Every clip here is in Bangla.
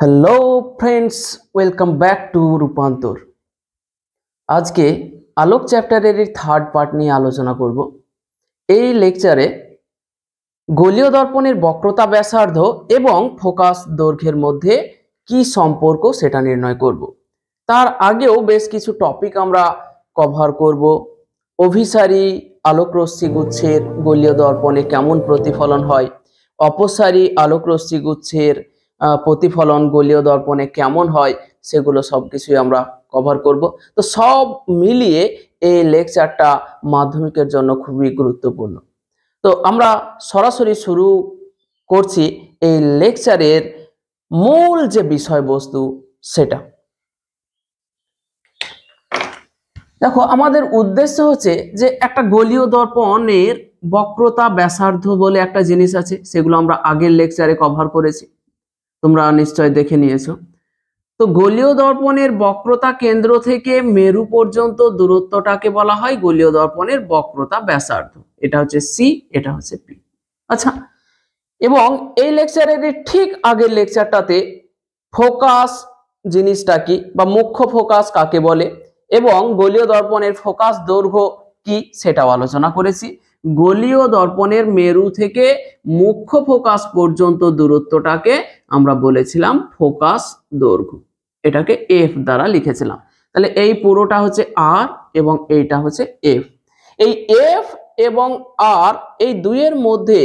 Hello friends, welcome back to রূপান্তর। আজকে আলোক চ্যাপ্টারের থার্ড পার্ট নিয়ে আলোচনা করব। এই লেকচারে গোলীয় দর্পণের বক্রতা ব্যাসার্ধ এবং ফোকাস দৈর্ঘ্যের মধ্যে কি সম্পর্ক সেটা নির্ণয় করব। তার আগেও বেশ কিছু টপিক আমরা কভার করব। অভিসারী আলোকরশ্মি গুচ্ছের গোলীয় দর্পণে কেমন প্রতিফলন হয়, অপসারী আলোকরশ্মি গুচ্ছের প্রতিফলন গোলীয় দর্পণে কেমন হয়, সেগুলো সব কিছুই আমরা কভার করব। তো সব মিলিয়ে এই লেকচারটা মাধ্যমিকের জন্য খুবই গুরুত্বপূর্ণ। তো আমরা সরাসরি শুরু করছি এই লেকচারের মূল যে বিষয়বস্তু সেটা। দেখো, আমাদের উদ্দেশ্য হচ্ছে যে একটা গোলীয় দর্পণের বক্রতা ব্যাসার্ধ বলে একটা জিনিস আছে, সেগুলো আমরা আগের লেকচারে কভার করেছি, তোমরা নিশ্চয় দেখে নিয়েছো। তো গোলীয় দর্পণের বক্রতা কেন্দ্র থেকে মেরু পর্যন্ত দূরত্বটাকে বলা হয় গোলীয় দর্পণের বক্রতা ব্যাসার্ধ। এটা হচ্ছে সি, এটা হচ্ছে পি। আচ্ছা, এবং এই লেকচারের ঠিক আগের লেকচারটাতে ফোকাস জিনিসটা কি বা মুখ্য ফোকাস কাকে বলে এবং গোলীয় দর্পণের ফোকাস দৈর্ঘ্য কি সেটাও আলোচনা করেছি। গোলীয় দর্পণের মেরু থেকে মুখ্য ফোকাস পর্যন্ত দূরত্বটাকে আমরা বলেছিলাম ফোকাস দৈর্ঘ্য, এটাকে এফ দ্বারা লিখেছিলাম। তাহলে এই পুরোটা হচ্ছে আর এবং এইটা হচ্ছে এফ। এই এফ এবং আর এই দুইয়ের মধ্যে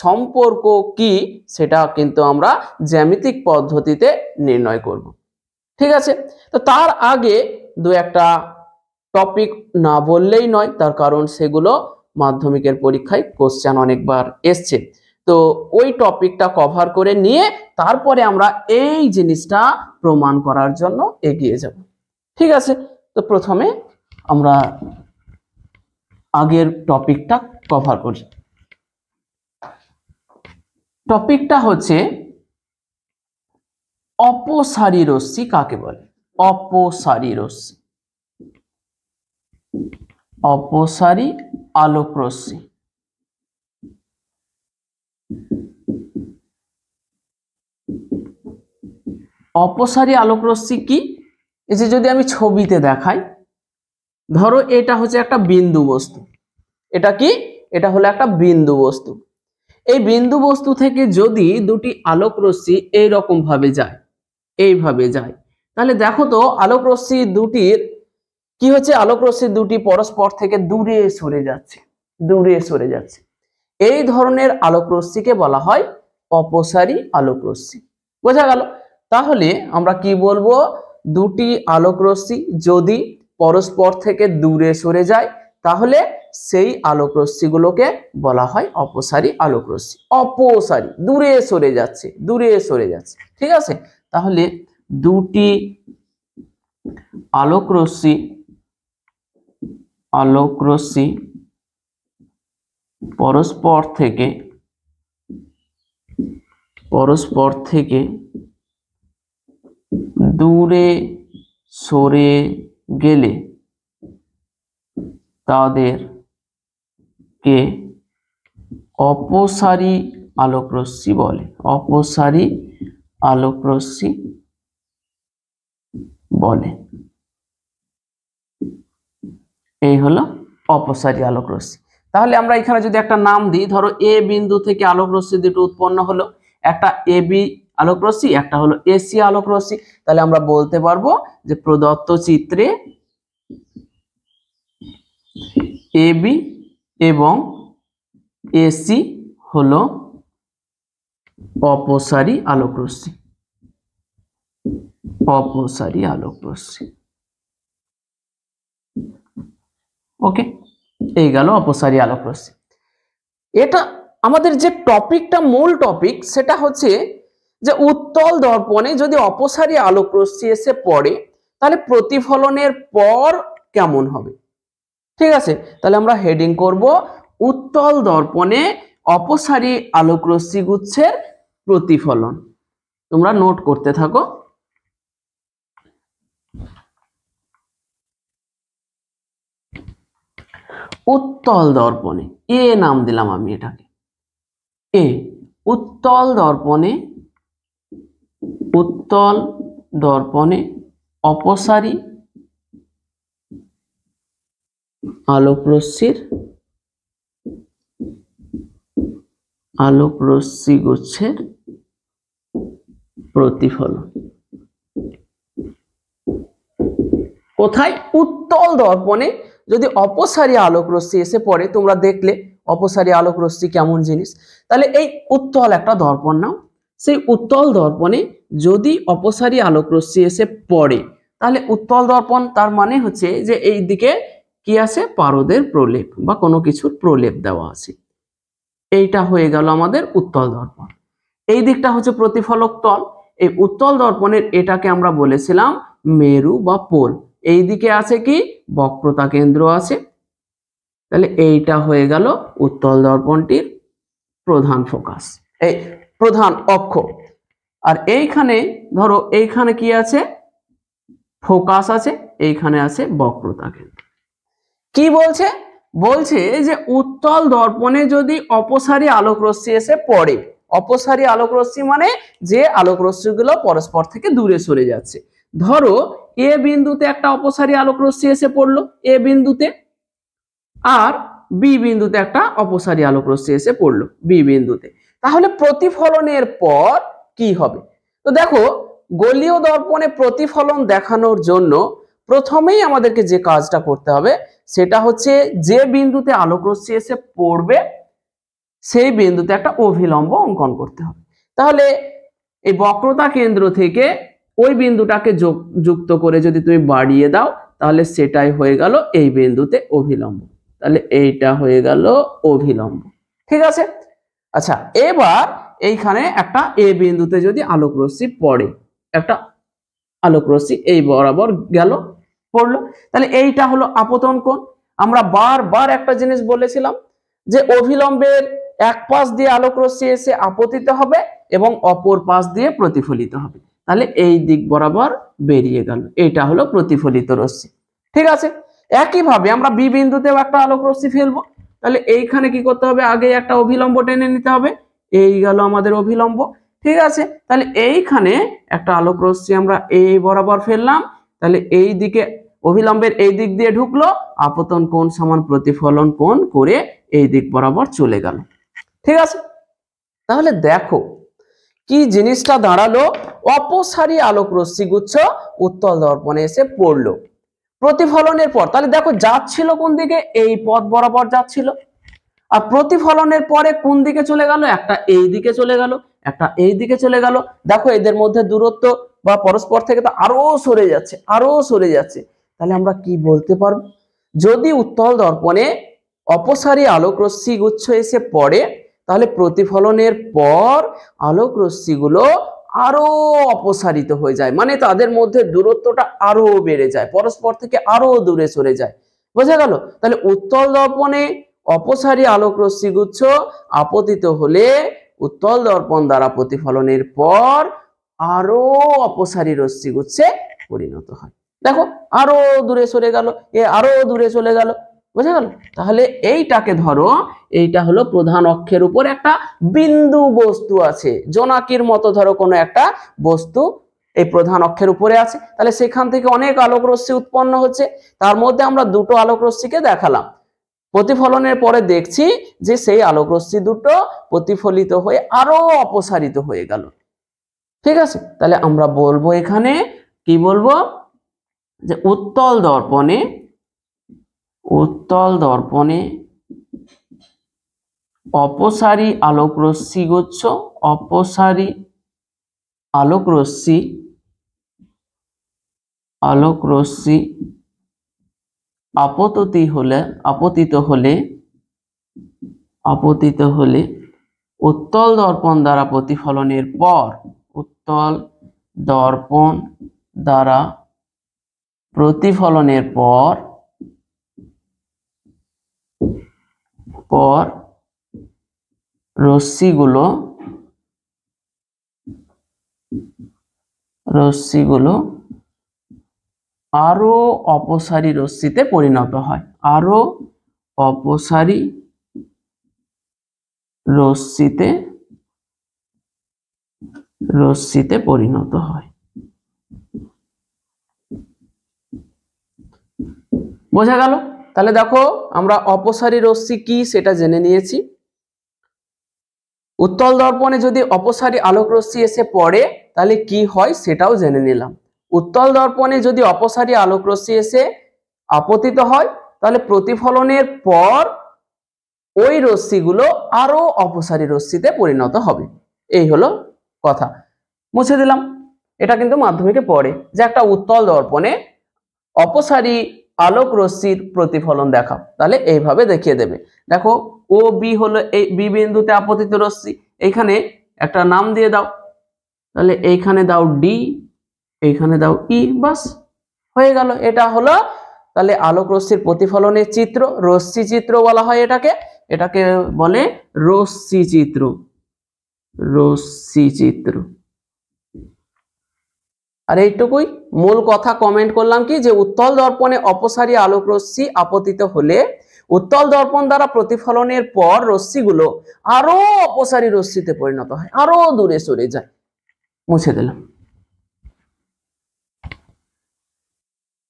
সম্পর্ক কি সেটা কিন্তু আমরা জ্যামিতিক পদ্ধতিতে নির্ণয় করব। ঠিক আছে, তো তার আগে দু একটা টপিক না বললেই নয়, তার কারণ সেগুলো মাধ্যমিকের পরীক্ষায় কোশ্চেন অনেকবার এসছে। তো ওই টপিকটা কভার করে নিয়ে তারপরে আমরা এই জিনিসটা প্রমাণ করার জন্য এগিয়ে যাব। ঠিক আছে, তো প্রথমে আমরা আগের টপিকটা কভার করি। টপিকটা হচ্ছে অপসারী রশ্মি কাকে বলে। অপসারী রশ্মি, অপসারী আলোক রশ্মি। অপসারী আলোক রশ্মি কি, এই যে যদি আমি ছবিতে দেখাই, ধরো এটা হচ্ছে একটা বিন্দু বস্তু। এটা কি? এটা হলো একটা বিন্দু বস্তু। এই বিন্দু বস্তু থেকে যদি দুটি আলোক রশ্মি এইরকম ভাবে যায়, এইভাবে যায়, তাহলে দেখো তো আলোক রশ্মি দুটির কি হচ্ছে, আলোক রশ্মি দুটি পরস্পর থেকে দূরে সরে যাচ্ছে, দূরে সরে যাচ্ছে। এই ধরনের আলোক রশ্মিকে বলা হয় অপসারী আলোক রশ্মি। বোঝা গেল? তাহলে আমরা কি বলবো, দুটি আলোক রশ্মি যদি পরস্পর থেকে দূরে সরে যায় তাহলে সেই আলোক রশ্মিগুলোকে বলা হয় অপসারী আলোক রশ্মি। অপসারী, দূরে সরে যাচ্ছে, দূরে সরে যাচ্ছে। ঠিক আছে, তাহলে দুটি আলোক রশ্মি পরস্পর থেকে দূরে সরে গেলে তাদেরকে অপসারী আলোক রশ্মি বলে। অপসারী আলোক রশ্মি বলে। এই হলো অপসারী আলোক রশ্মি। তাহলে আমরা এখানে যদি একটা নাম দিই, ধরো এ বিন্দু থেকে আলোক রশ্মি দুটো উৎপন্ন হলো, একটা এ বি আলোক রশ্মি, একটা হলো এসি আলোক রশ্মি। তাহলে আমরা বলতে পারবো যে প্রদত্ত চিত্রে এ বি এবং এসি হলো অপসারী আলোক রশ্মি। অপসারী আলোক রশ্মি। ওকে, এই গেল অপসারী আলোক রশ্মি। এটা আমাদের যে টপিকটা, মূল টপিক, সেটা হচ্ছে যে উত্তল দর্পণে যদি অপসারী আলোক রশ্মি এসে পড়ে তাহলে প্রতিফলনের পর কেমন হবে। ঠিক আছে, তাহলে আমরা হেডিং করব উত্তল দর্পণে অপসারী আলোক রশ্মি গুচ্ছের প্রতিফলন। তোমরা নোট করতে থাকো। উত্তল দর্পণে, এ নাম দিলাম আমি এটাকে, এ। উত্তল দর্পণে উত্তল দর্পণে অপসারী আলোকরশ্মি গুচ্ছের প্রতিফলন। কোথায়? উত্তল দর্পণে যদি অপসারী আলোক রশ্মি এসে পড়ে, তোমরা দেখলে অপসারী আলোক রশ্মি কেমন জিনিস। তাহলে এই উত্তল একটা দর্পণ নাও, সেই উত্তল দর্পণে যদি অপসারী আলোক রশ্মি এসে পড়ে, তাহলে উত্তল দর্পণ তার মানে হচ্ছে যে এই দিকে কি আছে? পারদের প্রলেপ বা কোনো কিছুর প্রলেপ দেওয়া আছে। এইটা হয়ে গেল আমাদের উত্তল দর্পণ। এই দিকটা হচ্ছে প্রতিফলক তল। এই উত্তল দর্পণের এটাকে আমরা বলেছিলাম মেরু বা পোল। এই দিকে আছে কি? বক্রতা কেন্দ্র আছে। তাহলে এইটা হয়ে গেল উত্তল দর্পণটির প্রধান ফোকাস, এই প্রধান অক্ষ। আর এইখানে ধরো এইখানে কি আছে? ফোকাস আছে, এইখানে আছে বক্রতা কেন্দ্র। কি বলছে? বলছে যে উত্তল দর্পণে যদি অপসারী আলোক রশ্মি এসে পড়ে, অপসারী আলোক রশ্মি মানে যে আলোক রশ্মিগুলো পরস্পর থেকে দূরে সরে যাচ্ছে। ধরো এ বিন্দুতে একটা অপসারী আলোক রশ্মি এসে পড়লো, এ বিন্দুতে, আর বি বিন্দুতে একটা অপসারী আলোক রশ্মি এসে পড়লো বি বিন্দুতে। তাহলে প্রতিফলনের পর কি হবে? তো দেখো, গোলীয় দর্পণে প্রতিফলন দেখানোর জন্য প্রথমেই আমাদেরকে যে কাজটা করতে হবে সেটা হচ্ছে যে বিন্দুতে আলোক রশ্মি এসে পড়বে সেই বিন্দুতে একটা অভিলম্ব অঙ্কন করতে হবে। তাহলে এই বক্রতা কেন্দ্র থেকে ওই বিন্দুটাকে যুক্ত করে যদি তুমি বাড়িয়ে দাও, তাহলে সেটাই হয়ে গেল এই বিন্দুতে অভিলম্ব। তাহলে এইটা হয়ে গেল অভিলম্ব। ঠিক আছে? আচ্ছা, এবার এইখানে একটা এ বিন্দুতে যদি আলোক রশ্মি পড়ে, একটা আলোক রশ্মি এই বরাবর গেল, পড়লো, তাহলে এইটা হলো আপতন কোণ। আমরা বারবার একটা জিনিস বলেছিলাম যে অভিলম্বের এক পাশ দিয়ে আলোক রশ্মি এসে আপতিত হবে এবং অপর পাশ দিয়ে প্রতিফলিত হবে। তাহলে এই দিক বরাবর বেরিয়ে গেল, এইটা হলো প্রতিফলিত রশ্মি। ঠিক আছে? একইভাবে আমরা বি বিন্দুতেও একটা আলোক রশ্মি ফেলবো। তাহলে এইখানে কি করতে হবে? আগে একটা অভিলম্ব টেনে নিতে হবে। এই গেল আমাদের অভিলম্ব। ঠিক আছে? তাহলে এইখানে একটা আলোক রশ্মি আমরা এই বরাবর ফেললাম। তাহলে এই দিকে অভিলম্বের এই দিক দিয়ে ঢুকলো, আপতন কোণ সমান প্রতিফলন কোণ করে এই দিক বরাবর চলে গেল। ঠিক আছে? তাহলে দেখো কি জিনিসটা দাঁড়ালো? অপসারী আলোক রশ্মি গুচ্ছ উত্তল দর্পণে এসে পড়লো প্রতিফলনের পর। তাহলে দেখো যাচ্ছিল কোন দিকে? এই পথ বরাবর যাচ্ছিল। আর প্রতিফলনের পরে কোন দিকে চলে গেল? একটা এই দিকে চলে গেল, একটা এই দিকে চলে গেল। দেখো এদের মধ্যে দূরত্ব বা পরস্পর থেকে তো আরো সরে যাচ্ছে, আরো সরে যাচ্ছে। তাহলে আমরা কি বলতে পারবো? যদি উত্তল দর্পণে অপসারী আলোক রশ্মি গুচ্ছ এসে পড়ে, তাহলে প্রতিফলনের পর আলোক রশ্মিগুলো আরো অপসারিত হয়ে যায়, মানে তাদের মধ্যে দূরত্বটা আরো বেড়ে যায়, পরস্পর থেকে আরো দূরে সরে যায়। বোঝা গেল? তাহলে উত্তল দর্পণে অপসারী আলোক রশ্মিগুচ্ছ আপতিত হলে উত্তল দর্পণ দ্বারা প্রতিফলনের পর আরো অপসারী রশ্মিগুচ্ছে পরিণত হয়। দেখো আরো দূরে সরে গেল, এ আরো দূরে চলে গেল। বোঝা গেল? তাহলে এইটাকে ধরো, এইটা হলো প্রধান অক্ষের উপর একটা বিন্দু বস্তু আছে, জোনাকির মতো ধরো কোনো একটা বস্তু এই প্রধান অক্ষের উপরে আছে। তাহলে সেখান থেকে অনেক আলোক রশ্মি উৎপন্ন হচ্ছে। তার মধ্যে আমরা দুটো আলোক রশ্মিকে দেখালাম। প্রতিফলনের পরে দেখছি যে সেই আলোক রশ্মি দুটো প্রতিফলিত হয়ে আরো অপসারিত হয়ে গেল। ঠিক আছে? তাহলে আমরা বলবো এখানে কি বলবো? যে উত্তল দর্পণে অপসারী আলোক রশ্মি গুচ্ছ, অপসারী আলোক রশ্মি আপতিত হলে উত্তল দর্পণ দ্বারা প্রতিফলনের পর, উত্তল দর্পণ দ্বারা প্রতিফলনের পর রশ্মিগুলো আরো অপসারী রশ্মিতে পরিণত হয়, আরো অপসারী রশ্মিতে রশ্মিতে পরিণত হয়। বোঝা গেল? তাহলে দেখো আমরা অপসারী রশ্মি কি সেটা জেনে নিয়েছি। উত্তল দর্পণে যদি অপসারী আলোক রশ্মি এসে পড়ে তাহলে কি হয় সেটাও জেনে নিলাম। উত্তল দর্পণে যদি অপসারী আলোক রশ্মি এসে আপতিত হয় তাহলে প্রতিফলনের পর ওই রশ্মিগুলো আরো অপসারী রশ্মিতে পরিণত হবে। এই হলো কথা, মুছে দিলাম। এটা কিন্তু মাধ্যমিকে পড়ে যে একটা উত্তল দর্পণে অপসারী আলোক রশ্মির প্রতিফলন দেখাও, তাহলে এইভাবে দেখিয়ে দেবে। দেখো ও বি হলো এই বি বিন্দুতে আপতিত রশ্মি, এইখানে একটা নাম দিয়ে দাও, তাহলে এইখানে দাও ডি, এইখানে দাও ই, বাস হয়ে গেল। এটা হলো তাহলে আলোক রশ্মির প্রতিফলনের চিত্র, রশ্মি চিত্র বলা হয় এটাকে, এটাকে বলে রশ্মি চিত্র, রশ্মি চিত্র। আর এইটুকুই মূল কথা কমেন্ট করলাম কি যে উত্তল দর্পণে অপসারী আলোক রশ্মি আপতিত হলে উত্তল দর্পণ দ্বারা প্রতিফলনের পর রশ্মিগুলো আরো অপসারী রশ্মিতে পরিণত হয়, আরো দূরে সরে যায়। মুছে দিলাম।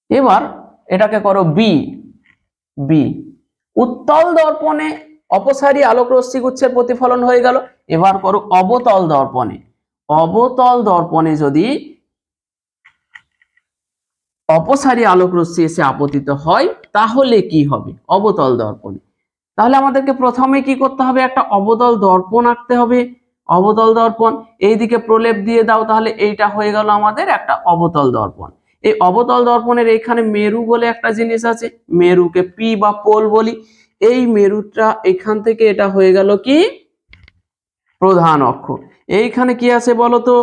এবার এটাকে করো বি। বি উত্তল দর্পণে অপসারী আলোক রশ্মি গুচ্ছের প্রতিফলন হয়ে গেল। এবার করো অবতল দর্পণে। অবতল দর্পণে যদি অপসারী আলোক রশ্মি এসে আপতিত হয় তাহলে কি হবে অবতল দর্পণে? তাহলে আমাদেরকে প্রথমে কি করতে হবে, একটা অবতল দর্পণ আঁকতে হবে। অবতল দর্পণ এইদিকে প্রলেপ দিয়ে দাও, তাহলে এইটা হয়ে গেল আমাদের একটা অবতল দর্পণ। এই অবতল দর্পণের এইখানে মেরু বলে একটা জিনিস আছে, মেরুকে পি বা পোল বলি। এই মেরুটা এখান থেকে এটা হয়ে গেল কি প্রধান অক্ষ। এইখানে কি আছে বলতো,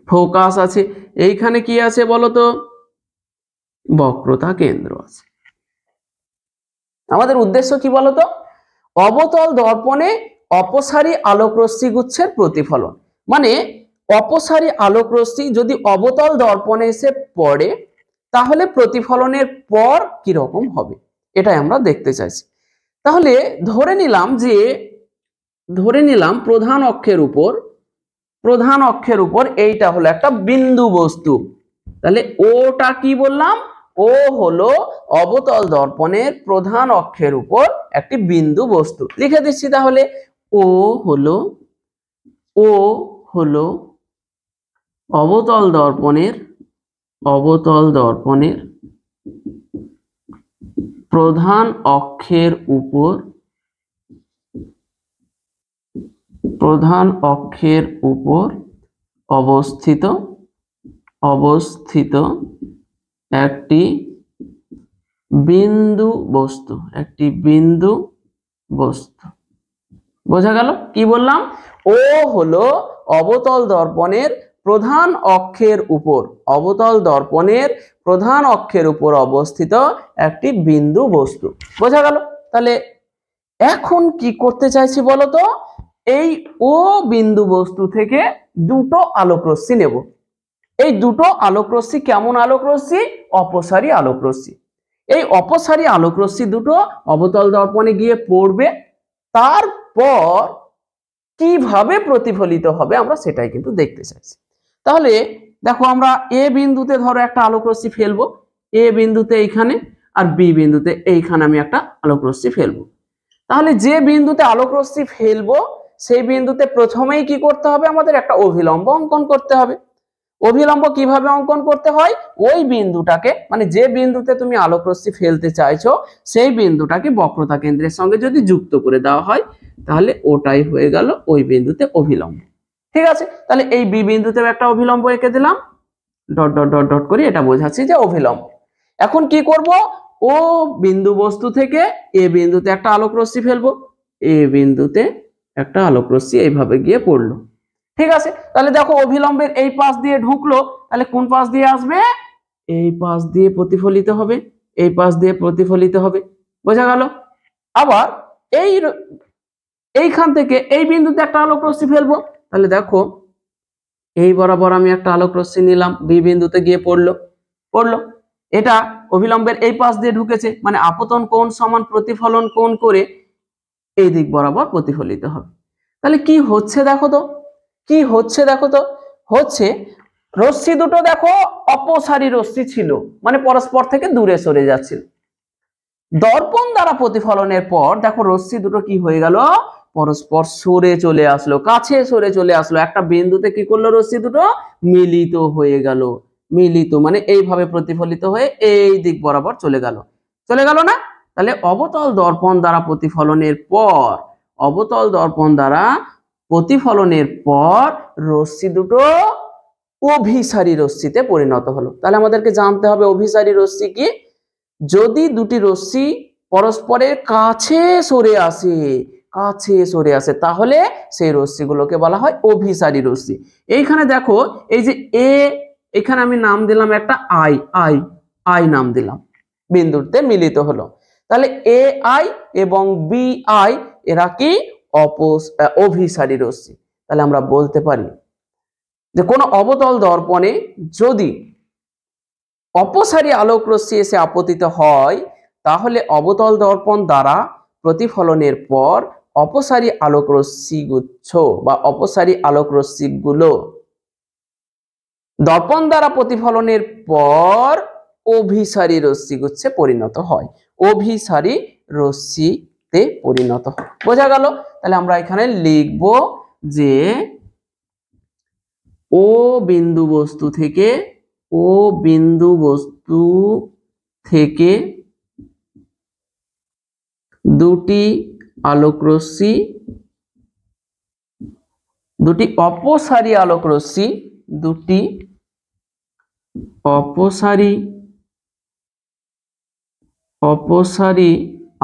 ফোকাস আছে। এইখানে কি আছে বলতো, বক্রতা কেন্দ্র আছে। আমাদের উদ্দেশ্য কি বলতো, অবতল দর্পণে অপসারী আলোক রশ্মি গুচ্ছের প্রতিফলন, মানে অপসারী আলোক রশ্মি যদি অবতল দর্পণে এসে পড়ে তাহলে প্রতিফলনের পর কি রকম হবে এটাই আমরা দেখতে চাইছি। তাহলে ধরে নিলাম প্রধান অক্ষের উপর এইটা হলো একটা বিন্দু বস্তু। তাহলে ওটা কি বললাম, ও হলো অবতল দর্পণের প্রধান অক্ষের উপর একটি বিন্দু বস্তু। লিখে দিচ্ছি তাহলে ও হলো অবতল দর্পণের প্রধান অক্ষের উপর অবস্থিত একটি বিন্দু বস্তু। বোঝা গেল কি বললাম, ও হলো অবতল দর্পণের প্রধান অক্ষের উপর অবস্থিত একটি বিন্দু বস্তু। বোঝা গেল? তাহলে এখন কি করতে চাইছি বলতো, এই ও বিন্দু বস্তু থেকে দুটো আলোক রশ্মি নেব। এই দুটো আলোক রশ্মি কেমন আলোক রশ্মি, অপসারী আলোক রশ্মি। এই অপসারী আলোক রশ্মি দুটো অবতল দর্পণে গিয়ে পড়বে, তারপর কিভাবে প্রতিফলিত হবে আমরা সেটাই কিন্তু দেখতে চাইছি। তাহলে দেখো আমরা এ বিন্দুতে ধরো একটা আলোক রশ্মি ফেলবো, এ বিন্দুতে এইখানে, আর বি বিন্দুতে এইখানে আমি একটা আলোক রশ্মি ফেলবো। তাহলে যে বিন্দুতে আলোক রশ্মি ফেলবো সেই বিন্দুতে প্রথমেই কি করতে হবে, আমাদের একটা অভিলম্ব অঙ্কন করতে হবে। অভিলম্ব কিভাবে অঙ্কন করতে হয়, ওই বিন্দুটাকে মানে যে বিন্দুতে তুমি আলোক রশ্মি ফেলতে চাইছো সেই বিন্দুটাকে বক্রতা কেন্দ্রের সঙ্গে যদি যুক্ত করে দেওয়া হয় তাহলে ওটাই হয়ে গেল ওই বিন্দুতে অভিলম্ব। ঠিক আছে, তাহলে এই বি বিন্দুতে একটা অভিলম্ব এঁকে দিলাম, ডট ডট ডট ডট করে এটা বোঝাচ্ছি যে অভিলম্ব। এখন কি করব, ও বিন্দু বস্তু থেকে এ বিন্দুতে একটা আলোক রশ্মি ফেলবো, এ বিন্দুতে একটা আলোক রশ্মি এইভাবে গিয়ে পড়লো। ঠিক আছে, তাহলে দেখো অভিলম্বের এই পাশ দিয়ে ঢুকলো, তাহলে কোন পাশ দিয়ে আসবে, এই পাশ দিয়ে প্রতিফলিত হবে, এই পাশ দিয়ে প্রতিফলিত হবে। বোঝা গেল? আবার এইখান থেকে এই বিন্দুতে একটা আলোক রশ্মি ফেলবো, তাহলে দেখো এই বরাবর আমি একটা আলোক রশ্মি নিলাম, বি বিন্দুতে গিয়ে পড়লো। এটা অভিলম্বের এই পাশ দিয়ে ঢুকেছে, মানে আপতন কোণ সমান প্রতিফলন কোণ করে এই দিক বরাবর প্রতিফলিত হবে। তাহলে কি হচ্ছে দেখো তো, কি হচ্ছে দেখো তো, হচ্ছে রশ্মি দুটো দেখো অপসারী রশ্মি ছিল, মানে পরস্পর থেকে দূরে সরে যাচ্ছিল। দর্পণ দ্বারা প্রতিফলনের পর দেখো রশ্মি দুটো কি হয়ে গেল, পরস্পর সরে চলে আসলো, কাছে সরে চলে আসলো, একটা বিন্দুতে কি করলো, রশ্মি দুটো মিলিত হয়ে গেল। মিলিত মানে এইভাবে প্রতিফলিত হয়ে এই দিক বরাবর চলে গেল, চলে গেল না? তাহলে অবতল দর্পণ দ্বারা প্রতিফলনের পর, অবতল দর্পণ দ্বারা প্রতিফলনের পর রশ্মি দুটো অভিসারী রশ্মিতে পরিণত হলো। তাহলে আমাদেরকে জানতে হবে অভিসারী রশ্মি কি। যদি দুটি রশ্মি পরস্পরের কাছে সরে আসে, কাছে সরে আসে, তাহলে সেই রশ্মিগুলোকে বলা হয় অভিসারী রশ্মি। এইখানে দেখো এই যে এ, এখানে আমি নাম দিলাম একটা আই, আই আই নাম দিলাম, বিন্দুতে মিলিত হলো। তাহলে এ আই এবং বি আই এরা কি অভিসারী রশ্মি। তাহলে আমরা বলতে পারি যে কোনো অবতল দর্পণে যদি অপসারী আলোক রশ্মি এসে আপতিত হয়, তাহলে অবতল দর্পণ দ্বারা প্রতিফলনের পর অপসারী আলোক রশ্মি গুচ্ছ বা অপসারী আলোক রশ্মিগুলো দর্পণ দ্বারা প্রতিফলনের পর অভিসারী রশ্মিগুচ্ছে পরিণত হয়, অভিসারী রশ্মিতে পরিণত হয়। বোঝা গেল? তাহলে আমরা এখানে লিখব যে ও বিন্দু বস্তু থেকে, ও বিন্দু বস্তু থেকে দুটি আলোক রশ্মি, দুটি অপসারী আলোক রশ্মি, দুটি অপসারী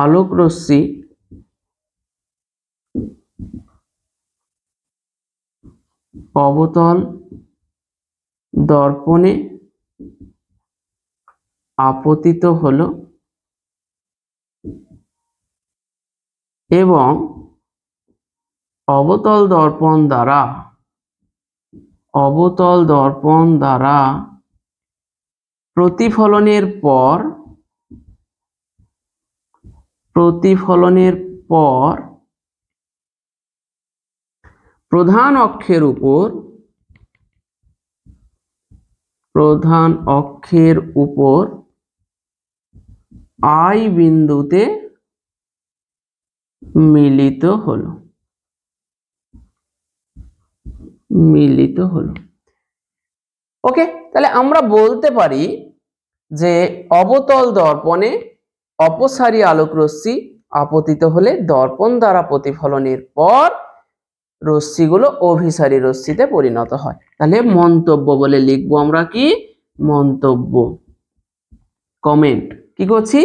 আলোক রশ্মি অবতল দর্পণে আপতিত হলো এবং অবতল দর্পণ দ্বারা প্রতিফলনের পর প্রধান অক্ষের উপর আই বিন্দুতে মিলিত হলো। ওকে, তাহলে আমরা বলতে পারি যে অবতল দর্পণে অপসারী আলোক রশ্মি আপতিত হলে দর্পণ দ্বারা প্রতিফলনের পর রশ্মিগুলো অভিসারী রশ্মিতে পরিণত হয়। তাহলে মন্তব্য বলে লিখবো আমরা কি, মন্তব্য, কমেন্ট। কি করছি,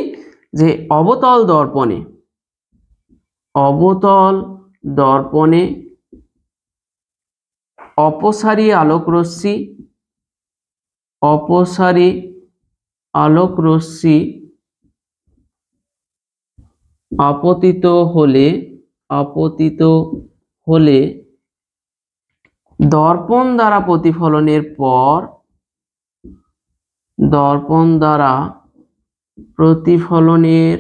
যে অবতল দর্পণে অপসারী আলোক রশ্মি আপতিত হলে দর্পণ দ্বারা প্রতিফলনের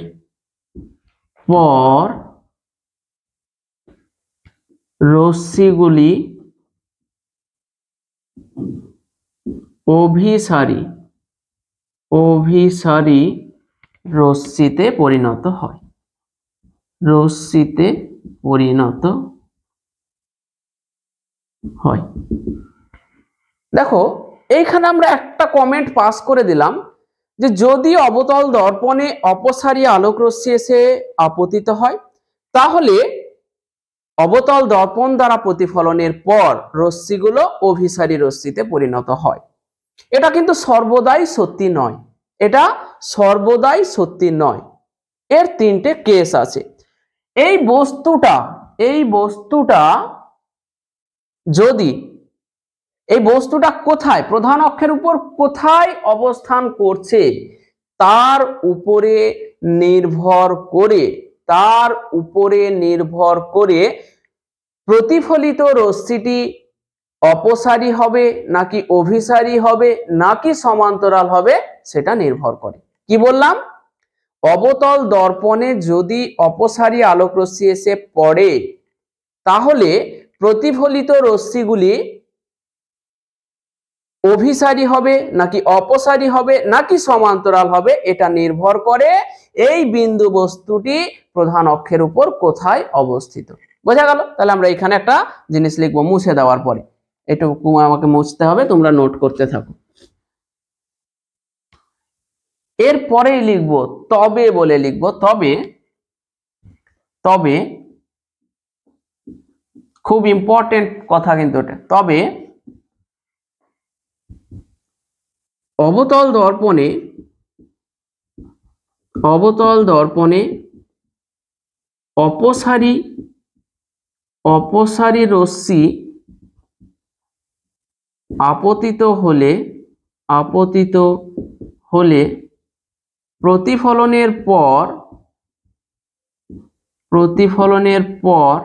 পর রশ্মিগুলি অভিসারী রশ্মিতে পরিণত হয়, দেখো এইখানে আমরা একটা কমেন্ট পাস করে দিলাম যে যদি অবতল দর্পণে অপসারী আলোক রশ্মি এসে আপতিত হয়, তাহলে অবতল দর্পণ দ্বারা প্রতিফলনের পর রশ্মিগুলো অভিসারী রশ্মিতে পরিণত হয়। এটা কিন্তু সর্বদাই সত্যি নয়, এটা সর্বদাই সত্যি নয়, এর তিনটে কেস আছে। এই বস্তুটা কোথায়, প্রধান অক্ষের উপর কোথায় অবস্থান করছে তার উপরে নির্ভর করে প্রতিফলিত রশ্মিটি অপসারী হবে নাকি অভিসারী হবে নাকি সমান্তরাল হবে সেটা নির্ভর করে। কি বললাম, অবতল দর্পণে যদি অপসারী আলোক রশ্মি এসে পড়ে, তাহলে প্রতিফলিত রশ্মিগুলি অভিসারী হবে নাকি অপসারী হবে নাকি সমান্তরাল হবে, এটা নির্ভর করে এই বিন্দু বস্তুটি প্রধান অক্ষের উপর কোথায় অবস্থিত। বোঝা গেল? তাহলে আমরা এখানে একটা জিনিস লিখবো মুছে দেওয়ার পরে, এটুকু আমাকে মুছতে হবে, তোমরা নোট করতে থাকো। এরপরে লিখবো তবে বলে লিখবো, তবে তবে খুব ইম্পর্টেন্ট কথা কিন্তু এটা। তবে অবতল দর্পণে অপসারী রশ্মি আপতিত হলে প্রতিফলনের পর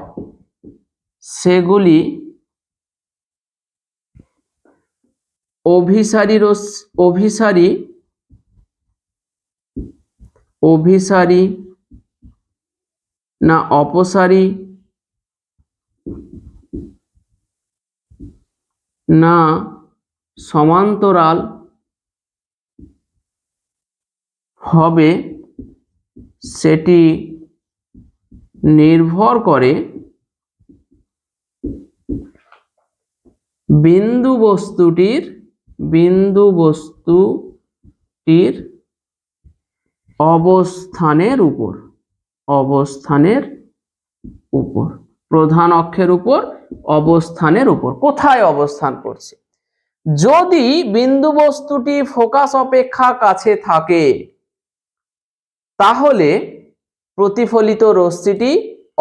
সেগুলি অভিসারী না অপসারী না সমান্তরাল হবে সেটি নির্ভর করে বিন্দু বস্তুটির অবস্থানের উপর প্রধান অক্ষের উপর অবস্থানের উপর কোথায় অবস্থান করছে। যদি বিন্দু বস্তুটি ফোকাস অপেক্ষা কাছে থাকে তাহলে প্রতিফলিত রশ্মিটি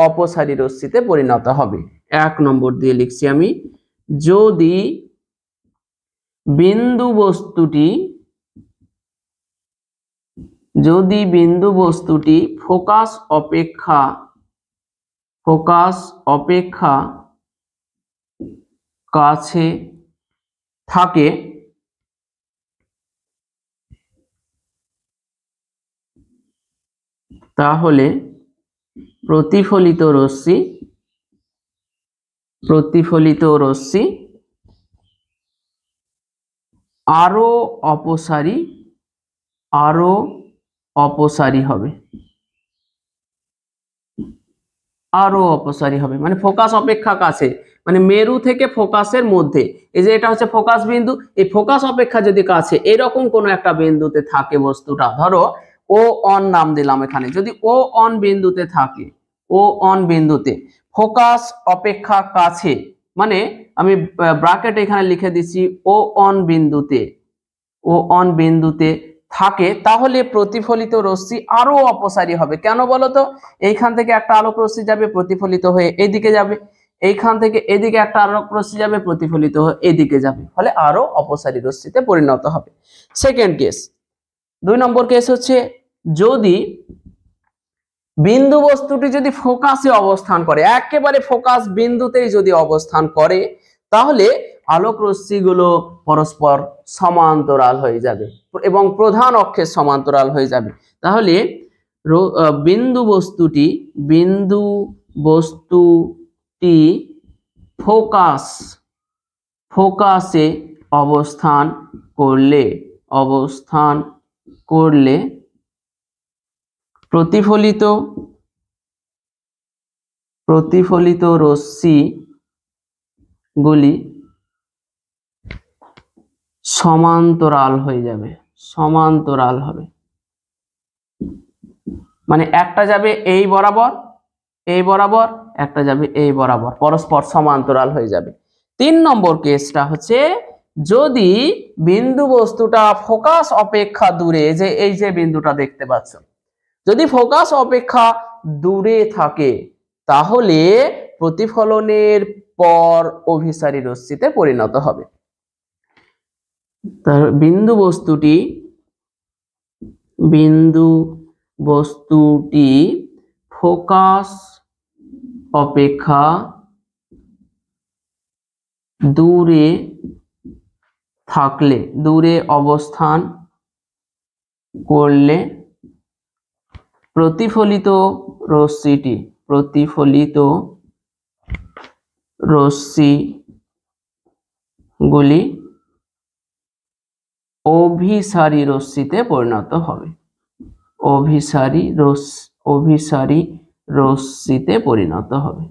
অপসারী রশ্মিতে পরিণত হবে। 1 নম্বর দিয়ে লিখছি আমি, যদি বিন্দু বস্তুটি ফোকাস অপেক্ষা কাছে থাকে তাহলে প্রতিফলিত রশ্মি আরো অপসারী হবে, মানে ফোকাস অপেক্ষা কাছে, মানে মেরু থেকে ফোকাসের মধ্যে, এই যে এটা হচ্ছে ফোকাস বিন্দু, এই ফোকাস অপেক্ষা যদি কাছে এরকম কোন একটা বিন্দুতে থাকে বস্তুটা, ধরো ও অন নাম দিলাম এখানে, যদি ও অন বিন্দুতে থাকে, ও অন বিন্দুতে ফোকাস অপেক্ষা কাছে, মানে আমি ব্র্যাকেট এখানে লিখে দিচ্ছি ও অন বিন্দুতে থাকে, তাহলে প্রতিফলিত রশ্মি আরো অপসারী হবে। কেন বলতো? এইখান থেকে একটা আলোক রশ্মি যাবে, প্রতিফলিত হয়ে এদিকে যাবে, এইখান থেকে এদিকে একটা আলোক রশ্মি যাবে, প্রতিফলিত হয়ে এদিকে যাবে, ফলে আরো অপসারী রশ্মিতে পরিণত হবে। Second case. 2 নম্বর কেস হচ্ছে, যদি বিন্দু বস্তুটি যদি ফোকাসে অবস্থান করে, একেবারে ফোকাস বিন্দুতেই যদি অবস্থান করে, তাহলে আলোক রশ্মিগুলো পরস্পর সমান্তরাল হয়ে যাবে এবং প্রধান অক্ষের সমান্তরাল হয়ে যাবে। তাহলে বিন্দু বস্তুটি ফোকাসে অবস্থান করলে প্রতিফলিত রশ্মিগুলি সমান্তরাল হবে, মানে একটা যাবে এই বরাবর, একটা যাবে এই বরাবর, পরস্পর সমান্তরাল হয়ে যাবে। 3 নম্বর কেসটা হচ্ছে, যদি বিন্দু বস্তুটা ফোকাস অপেক্ষা দূরে, যে এই যে বিন্দুটা দেখতে পাচ্ছ, যদি ফোকাস অপেক্ষা দূরে থাকে তাহলে প্রতিফলনের পর অভিসারী রশ্মিতে পরিণত হবে। বিন্দু বস্তুটি ফোকাস অপেক্ষা দূরে অবস্থান করলে প্রতিফলিত রশ্মিগুলি অভিসারী রশ্মিতে পরিণত হবে, অভিসারী রশ্মিতে পরিণত হবে।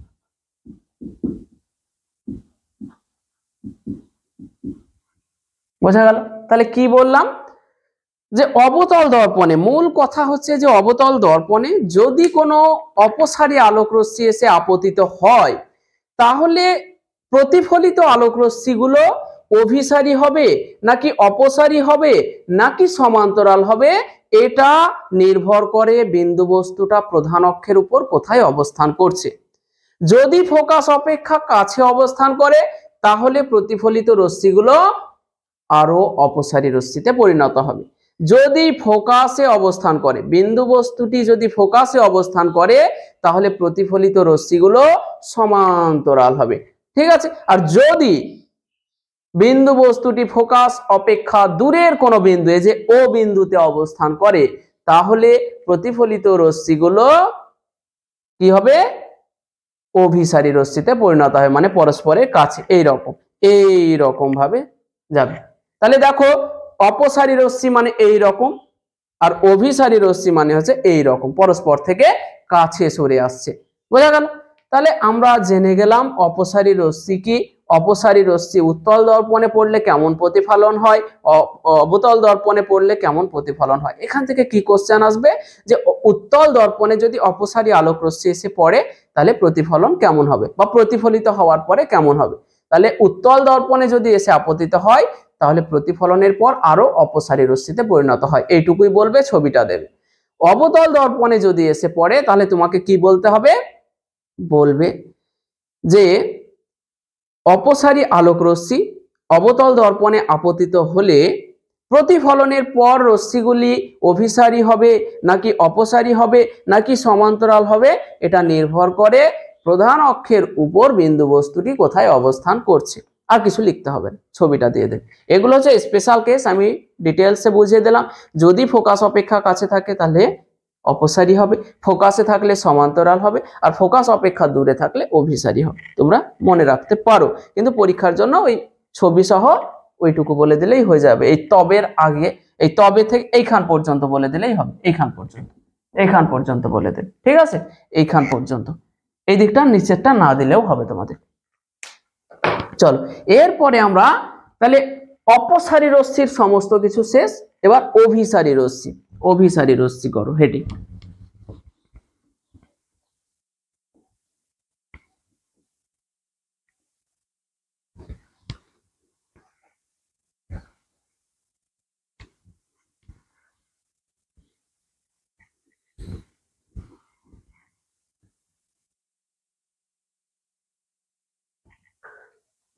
বোঝা গেল? তাহলে কি বললাম, যে অবতল দর্পণে মূল কথা হচ্ছে যে অবতল দর্পণে যদি কোনো অপসারী আলোক রশ্মি এসে আপতিত হয়, তাহলে প্রতিফলিত আলোক রশ্মিগুলো অভিসারী হবে নাকি অপসারী হবে নাকি সমান্তরাল হবে, এটা নির্ভর করে বিন্দু বস্তুটা প্রধান অক্ষের উপর কোথায় অবস্থান করছে। যদি ফোকাস অপেক্ষা কাছে অবস্থান করে তাহলে প্রতিফলিত রশ্মিগুলো আরো অপসারী রশ্মিতে পরিণত হবে। যদি ফোকাসে অবস্থান করে, বিন্দু বস্তুটি যদি ফোকাসে অবস্থান করে তাহলে প্রতিফলিত রশ্মিগুলো সমান্তরাল হবে। ঠিক আছে? আর যদি বিন্দু বস্তুটি ফোকাস অপেক্ষা দূরের কোনো বিন্দু, এই যে ও বিন্দুতে অবস্থান করে, তাহলে প্রতিফলিত রশ্মিগুলো কি হবে, অভিসারী রশ্মিতে পরিণত হয়, মানে পরস্পরের কাছে এইরকম ভাবে যাবে। তাহলে দেখো, অপসারী রশ্মি মানে এই রকম, আর অভিসারী রশ্মি মানে হচ্ছে এই রকম, পরস্পর থেকে কাছে সরে আসছে। বোঝা গেল? তাহলে আমরা জেনে গেলাম অপসারী রশ্মি কি, অপসারী রশ্মি উত্তল দর্পণে পড়লে কেমন প্রতিফলন হয়, অবতল দর্পণে পড়লে কেমন প্রতিফলন হয়। এখান থেকে কি কোশ্চেন আসবে, যে উত্তল দর্পণে যদি অপসারী আলোক রশ্মি এসে পড়ে তাহলে প্রতিফলন কেমন হবে, বা প্রতিফলিত হওয়ার পরে কেমন হবে। তাহলে উত্তল দর্পণে যদি এসে আপতিত হয় তাহলে প্রতিফলনের পর আরো অপসারী রশ্মিতে পরিণত হয়, এইটুকুই বলবে, ছবিটা দেবে। অবতল দর্পণে যদি এসে পড়ে তাহলে তোমাকে কি বলতে হবে, বলবে যে অপসারী আলোক রশ্মি অবতল দর্পণে আপতিত হলে প্রতিফলনের পর রশ্মিগুলি অভিসারী হবে নাকি অপসারী হবে নাকি সমান্তরাল হবে, এটা নির্ভর করে প্রধান অক্ষের উপর বিন্দু বস্তুটি কোথায় অবস্থান করছে। আর কিছু লিখতে হবে না, ছবিটা দিয়ে দেবে। এগুলো হচ্ছে স্পেশাল কেস, আমি ডিটেলসে বুঝিয়ে দিলাম। যদি ফোকাস অপেক্ষা কাছে থাকে তাহলে অপসারী হবে, ফোকাসে থাকলে সমান্তরাল হবে, আর ফোকাস অপেক্ষা দূরে থাকলে অভিসারী হবে। তোমরা মনে রাখতে পারো, কিন্তু পরীক্ষার জন্য ওই ছবি সহ ওইটুকু বলে দিলেই হয়ে যাবে। এই তবের আগে, এই তবে থেকে এইখান পর্যন্ত বলে দিলেই হবে, এইখান পর্যন্ত বলে দেবে। ঠিক আছে? এইখান পর্যন্ত, এই দিকটা নিচেরটা না দিলেও হবে তোমাদের। চলো, এরপরে আমরা তাহলে অপসারী রশ্মির সমস্ত কিছু শেষ, এবার অভিসারী রশ্মি করো হেডিং।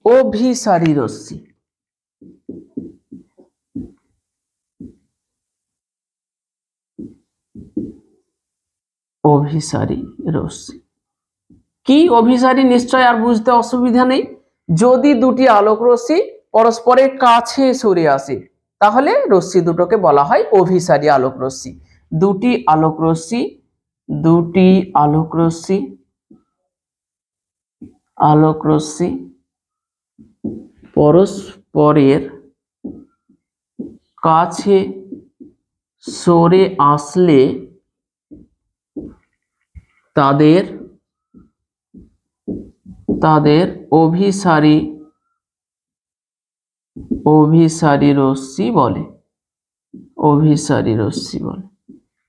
অভিসারী রশ্মি, অভিসারী রশ্মি কি? অভিসারী নিশ্চয় আর বুঝতে অসুবিধা নেই। যদি দুটি আলোক রশ্মি পরস্পরের কাছে সরে আসে তাহলে রশ্মি দুটোকে বলা হয় অভিসারী আলোক রশ্মি। দুটি আলোক রশ্মি পরস্পরের কাছে সরে আসলে তাদের অভিসারী রশ্মি বলে।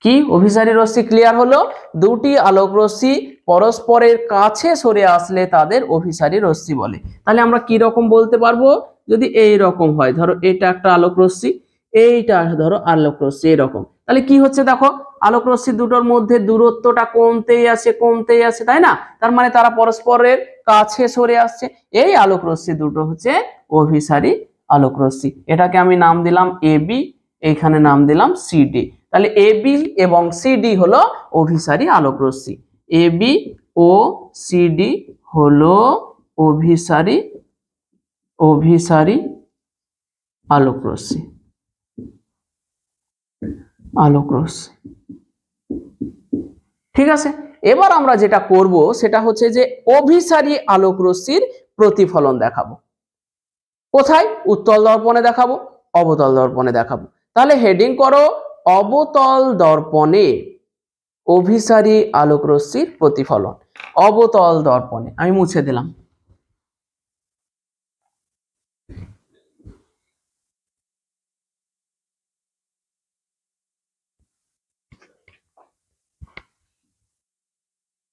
কি? অভিসারী রশ্মি ক্লিয়ার হলো? দুটি আলোক রশ্মি পরস্পরের কাছে সরে আসলে তাদের অভিসারী রশ্মি বলে। তাহলে আমরা কি রকম বলতে পারবো, যদি এই রকম হয়, ধরো এটা একটা আলোক রশ্মি, এইটা ধরো আলোক রশ্মি, এরকম, তাহলে কি হচ্ছে দেখো, আলোক রশ্মি দুটোর মধ্যে দূরত্বটা কমতেই আছে, তাই না? তার মানে তারা পরস্পরের কাছে সরে আসছে। এই আলোক রশ্মি দুটো হচ্ছে অভিসারী আলোক রশ্মি। এটাকে আমি নাম দিলাম এবি, এইখানে নাম দিলাম সিডি। তাহলে এবি এবং সিডি হলো অভিসারী আলোক রশ্মি। এবি ও সিডি হলো অভিসারী আলোক রশ্মি। ঠিক আছে? এবার আমরা যেটা করব সেটা হচ্ছে যে অভিসারী আলোক রশ্মির প্রতিফলন দেখাবো। কোথায়? উত্তল দর্পণে দেখাবো, অবতল দর্পণে দেখাবো। তাহলে হেডিং করো অবতল দর্পণে অভিসারী আলোক রশ্মির প্রতিফলন। অবতল দর্পণে, আমি মুছে দিলাম।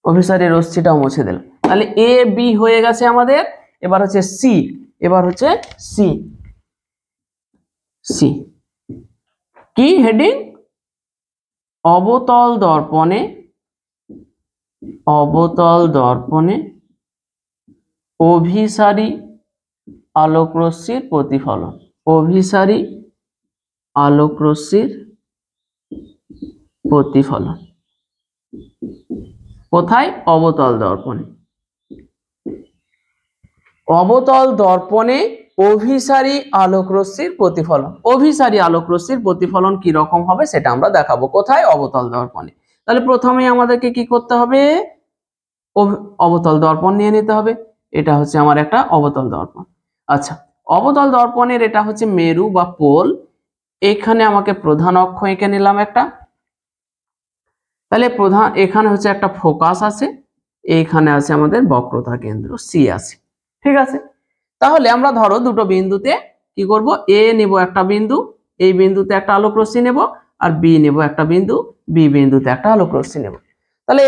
অভিসারী রশ্মিটাও মুছে দিলাম। তাহলে এ বি হয়ে গেছে আমাদের। এবার হচ্ছে সি, এবার হচ্ছে সি। সি কি হেডিং? অবতল দর্পণে, অবতল দর্পণে অভিসারী আলোক রশ্মির প্রতিফলন। অভিসারী আলোক রশ্মির প্রতিফলন কোথায়? অবতল দর্পণে। অবতল দর্পণে অভিসারী আলোক রশ্মির প্রতিফলন। অভিসারী আলোক রশ্মির প্রতিফলন কি রকম হবে সেটা আমরা দেখাবো। কোথায়? অবতল দর্পণে। তাহলে প্রথমে আমাদেরকে কি করতে হবে? অবতল দর্পণ নিয়ে নিতে হবে। এটা হচ্ছে আমার একটা অবতল দর্পণ। আচ্ছা, অবতল দর্পণের এটা হচ্ছে মেরু বা পোল। এখানে আমাকে প্রধান অক্ষ এঁকে নিলাম একটা। তাহলে প্রধান, এখানে হচ্ছে একটা ফোকাস আছে, এইখানে আছে আমাদের বক্রতা কেন্দ্র সি আছে। ঠিক আছে, তাহলে আমরা ধরো দুটো বিন্দুতে কি করব, এ নেব একটা বিন্দু, এই বিন্দুতে একটা আলোক রশ্মি নেব, আর বি নেব একটা বিন্দু, বি বিন্দুতে একটা আলোক রশ্মি নেব। তাহলে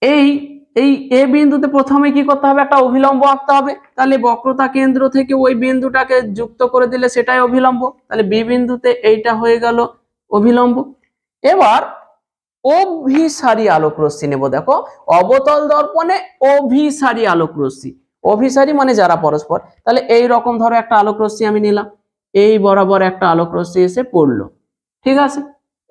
এই এই এ বিন্দুতে প্রথমে কি করতে হবে? একটা অভিলম্ব আঁকতে হবে। তাহলে বক্রতা কেন্দ্র থেকে ওই বিন্দুটাকে যুক্ত করে দিলে সেটাই অভিলম্ব। তাহলে বি বিন্দুতে এইটা হয়ে গেল অভিলম্ব। এবার অভিসারী আলোক রশ্মি নেব। দেখো, অবতল দর্পণে অভিসারী আলোক রশ্মি, অভিসারী মানে যারা পরস্পর। তাহলে এই রকম ধরো একটা আলোক রশ্মি আমি নিলাম, এই বরাবর একটা আলোক রশ্মি এসে পড়লো। ঠিক আছে,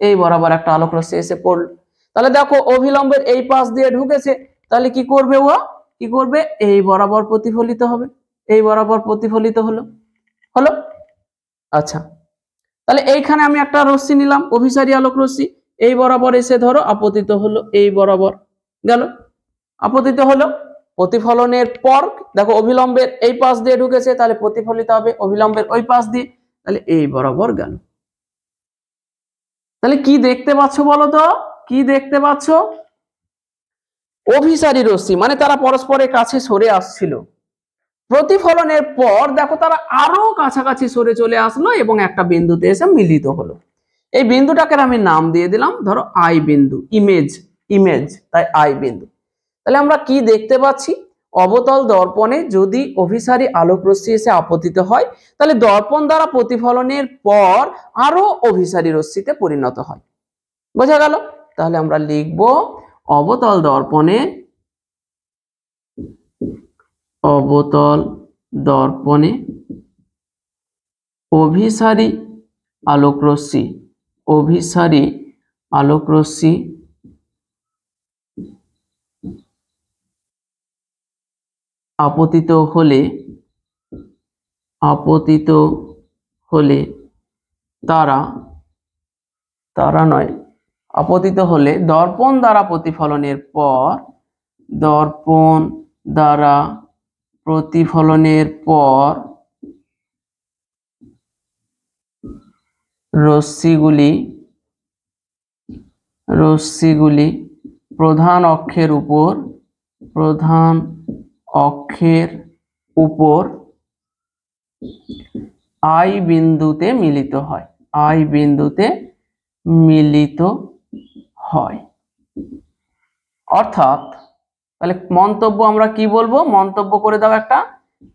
এই বরাবর একটা আলোক রশ্মি এসে পড়লো। তাহলে দেখো অভিলম্বের এই পাশ দিয়ে ঢুকেছে, তাহলে কি করবে ও? কি করবে? এই বরাবর প্রতিফলিত হবে, এই বরাবর প্রতিফলিত হলো। হলো? আচ্ছা, তাহলে এইখানে আমি একটা রশ্মি নিলাম, অভিসারী আলোক রশ্মি, এই বরাবর এসে ধরো আপতিত হলো, এই বরাবর গেল, আপতিত হলো। প্রতিফলনের পর দেখো অভিলম্বের এই পাশ দিয়ে ঢুকেছে, তাহলে প্রতিফলিত হবে অভিলম্বের ওই পাশ দিয়ে, তাহলে এই বরাবর গেল। তাহলে কি দেখতে পাচ্ছ বলো তো? কি দেখতে পাচ্ছ? অভিসারী রশ্মি মানে তারা পরস্পরের কাছে সরে আসছিল, প্রতিফলনের পর দেখো তারা আরো কাছাকাছি সরে চলে আসলো এবং একটা বিন্দুতে এসে মিলিত হলো। এই বিন্দুটাকে আমি নাম দিয়ে দিলাম ধরো আই বিন্দু, ইমেজ, ইমেজ, তাই আই বিন্দু। তাহলে আমরা কি দেখতে পাচ্ছি? অবতল দর্পণে যদি অভিসারী আলোক রশ্মি এসে আপতিত হয়, তাহলে দর্পণ দ্বারা প্রতিফলনের পর আরো অভিসারী রশ্মিতে পরিণত হয়। বোঝা গেল? তাহলে আমরা লিখব অবতল দর্পণে, অবতল দর্পণে অভিসারী আলোক রশ্মি, অভিসারী আলোক রশ্মি আপতিত হলে, আপতিত হলে তারা, তারা নয়, আপতিত হলে দর্পণ দ্বারা প্রতিফলনের পর, দর্পণ দ্বারা প্রতিফলনের পর রশ্মিগুলি, রশ্মিগুলি প্রধান অক্ষের উপর, প্রধান অক্ষের উপর আই বিন্দুতে মিলিত হয়, আই বিন্দুতে মিলিত হয়। অর্থাৎ তাহলে মন্তব্য আমরা কি বলবো? মন্তব্য করে দাও একটা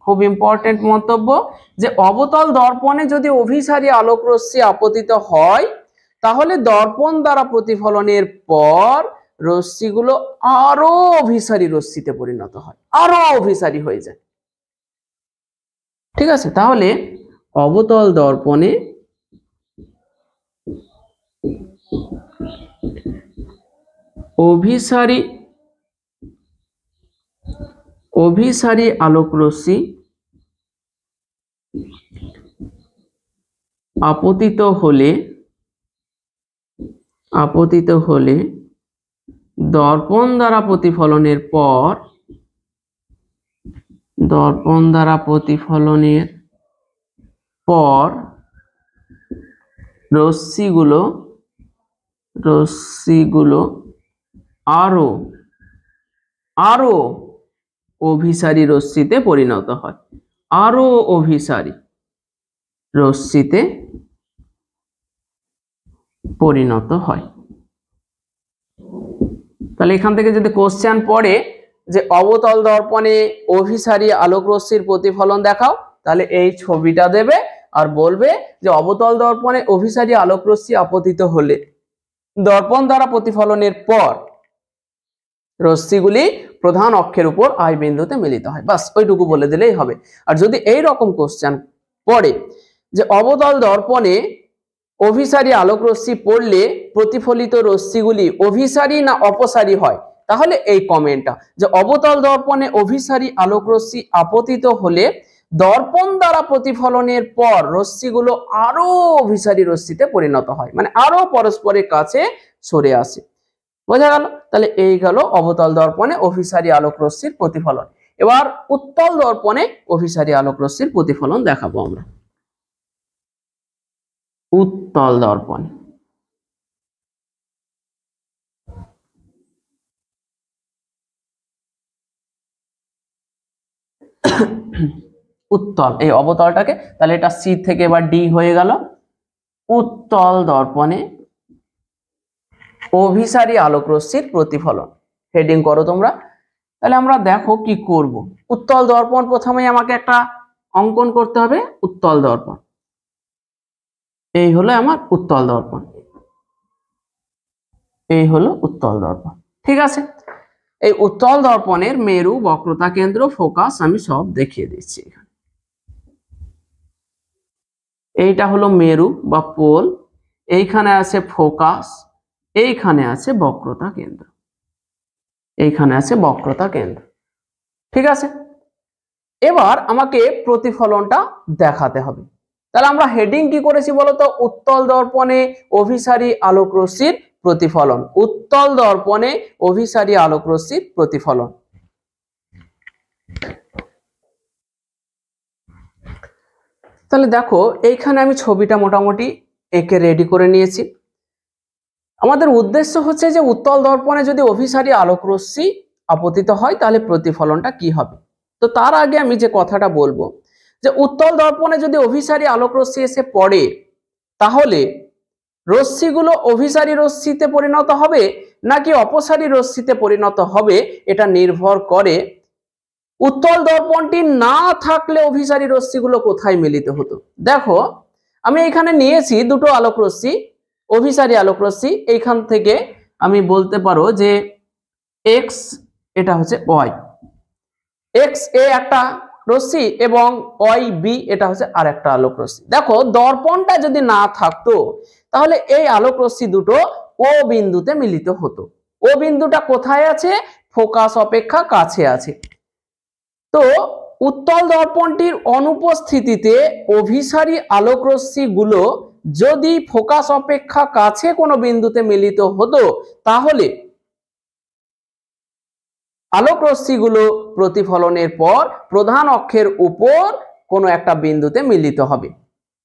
খুব ইম্পর্টেন্ট মন্তব্য, যে অবতল দর্পণে যদি অভিসারী আলোক রশ্মি আপতিত হয়, তাহলে দর্পণ দ্বারা প্রতিফলনের পর রশ্মিগুলো আরো অভিসারী রশ্মিতে পরিণত হয়, আরো অভিসারী হয়ে যায়। ঠিক আছে, তাহলে অবতল দর্পণে অভিসারী, অভিসারী আলোক রশ্মি আপতিত হলে, আপতিত হলে দর্পণ দ্বারা প্রতিফলনের পর রশ্মিগুলো আরো অভিসারী রশ্মিতে পরিণত হয়। আরো অভিসারী রশ্মিতে পরিণত হয়। তাহলে এখান থেকে যদি কোশ্চেন পড়ে যে অবতল দর্পণে অভিসারী আলোক রশ্মির প্রতিফলন দেখাও, তাহলে এই ছবিটা দেবে আর বলবে যে অবতল দর্পণে অভিসারী আলোক রশ্মি আপতিত হলে দর্পণ দ্বারা প্রতিফলনের পর রশ্মিগুলি প্রধান অক্ষের উপর আই বিন্দুতে মিলিত হয়। বাস ওইটুকু বলে দিলেই হবে। আর যদি এই রকম কোশ্চেন পড়ে যে অবতল দর্পণে অভিসারী আলোক রশ্মি পড়লে প্রতিফলিত রশ্মিগুলি অভিসারী না অপসারী হয়, তাহলে এই কমেন্টটা যে অবতল দর্পণে অভিসারী আলোক রশ্মি আপতিত হলে দর্পণ দ্বারা প্রতিফলনের পর রশ্মিগুলো আরো অভিসারী রশ্মিতে পরিণত হয়, মানে আরো পরস্পরের কাছে সরে আসে। বোঝা গেল? তাহলে এই গেল অবতল দর্পণে অভিসারী আলোক রশ্মির প্রতিফলন। এবার উত্তল দর্পণে অভিসারী আলোক রশ্মির প্রতিফলন দেখাবো আমরা। উত্তল দর্পণ, উত্তল এই অবতলটাকে, তাহলে এটা সি থেকে এবার ডি হয়ে গেল। উত্তল দর্পণে অভিসারী আলোক রশ্মির প্রতিফলন, হেডিং করো তোমরা। তাহলে আমরা দেখো কি করব। উত্তল দর্পণ প্রথমে আমাকে একটা অঙ্কন করতে হবে। উত্তল দর্পণ, এই হলো আমার উত্তল দর্পণ, এই হলো উত্তল দর্পণ। ঠিক আছে, এই উত্তল দর্পণের মেরু, বক্রতা কেন্দ্র, ফোকাস আমি সব দেখিয়ে দিচ্ছি এখানে। এইটা হলো মেরু বা পোল, এইখানে আছে ফোকাস, এইখানে আছে বক্রতা কেন্দ্র, এইখানে আছে বক্রতা কেন্দ্র। ঠিক আছে, এবার আমাকে প্রতিফলনটা দেখাতে হবে। তাহলে আমরা হেডিং কি করেছি বলতো? উত্তল দর্পণে অভিসারী আলোক রশ্মির প্রতিফলন। উত্তল দর্পণে অভিসারী আলোক রশ্মির প্রতিফলন। তাহলে দেখো এইখানে আমি ছবিটা মোটামুটি এঁকে রেডি করে নিয়েছি। আমাদের উদ্দেশ্য হচ্ছে যে উত্তল দর্পণে যদি অভিসারী আলোক রশ্মি আপতিত হয় তাহলে প্রতিফলনটা কি হবে। তো তার আগে আমি যে কথাটা বলবো যে উত্তল দর্পণে যদি অভিসারী আলোক রশ্মি এসে পড়ে তাহলে রশ্মিগুলো অভিসারী রশ্মিতে পরিণত হবে নাকি অপসারী রশ্মিতে পরিণত হবে, এটা নির্ভর করে উত্তল দর্পণটি না থাকলে অভিসারী রশ্মিগুলো কোথায় মিলিত হতো। দেখো আমি এখানে নিয়েছি দুটো আলোক রশ্মি, অভিসারী আলোক রশ্মি। এইখান থেকে আমি বলতে পারো যে এক্স, এটা হচ্ছে ওয়াই, এক্স এ একটা রশ্মি এবং ওয়াই বি এটা হচ্ছে আর একটা আলোক রশ্মি। দেখো দর্পণটা যদি না থাকতো তাহলে এই আলোক রশ্মি দুটো ও বিন্দুতে মিলিত হতো। ও বিন্দুটা কোথায় আছে? ফোকাস অপেক্ষা কাছে আছে। তো উত্তল দর্পণটির অনুপস্থিতিতে অভিসারী আলোক রশ্মিগুলো যদি ফোকাস অপেক্ষা কাছে কোনো বিন্দুতে মিলিত হতো তাহলে আলোক রশ্মিগুলো প্রতিফলনের পর প্রধান অক্ষের উপর কোনো একটা বিন্দুতে মিলিত হবে।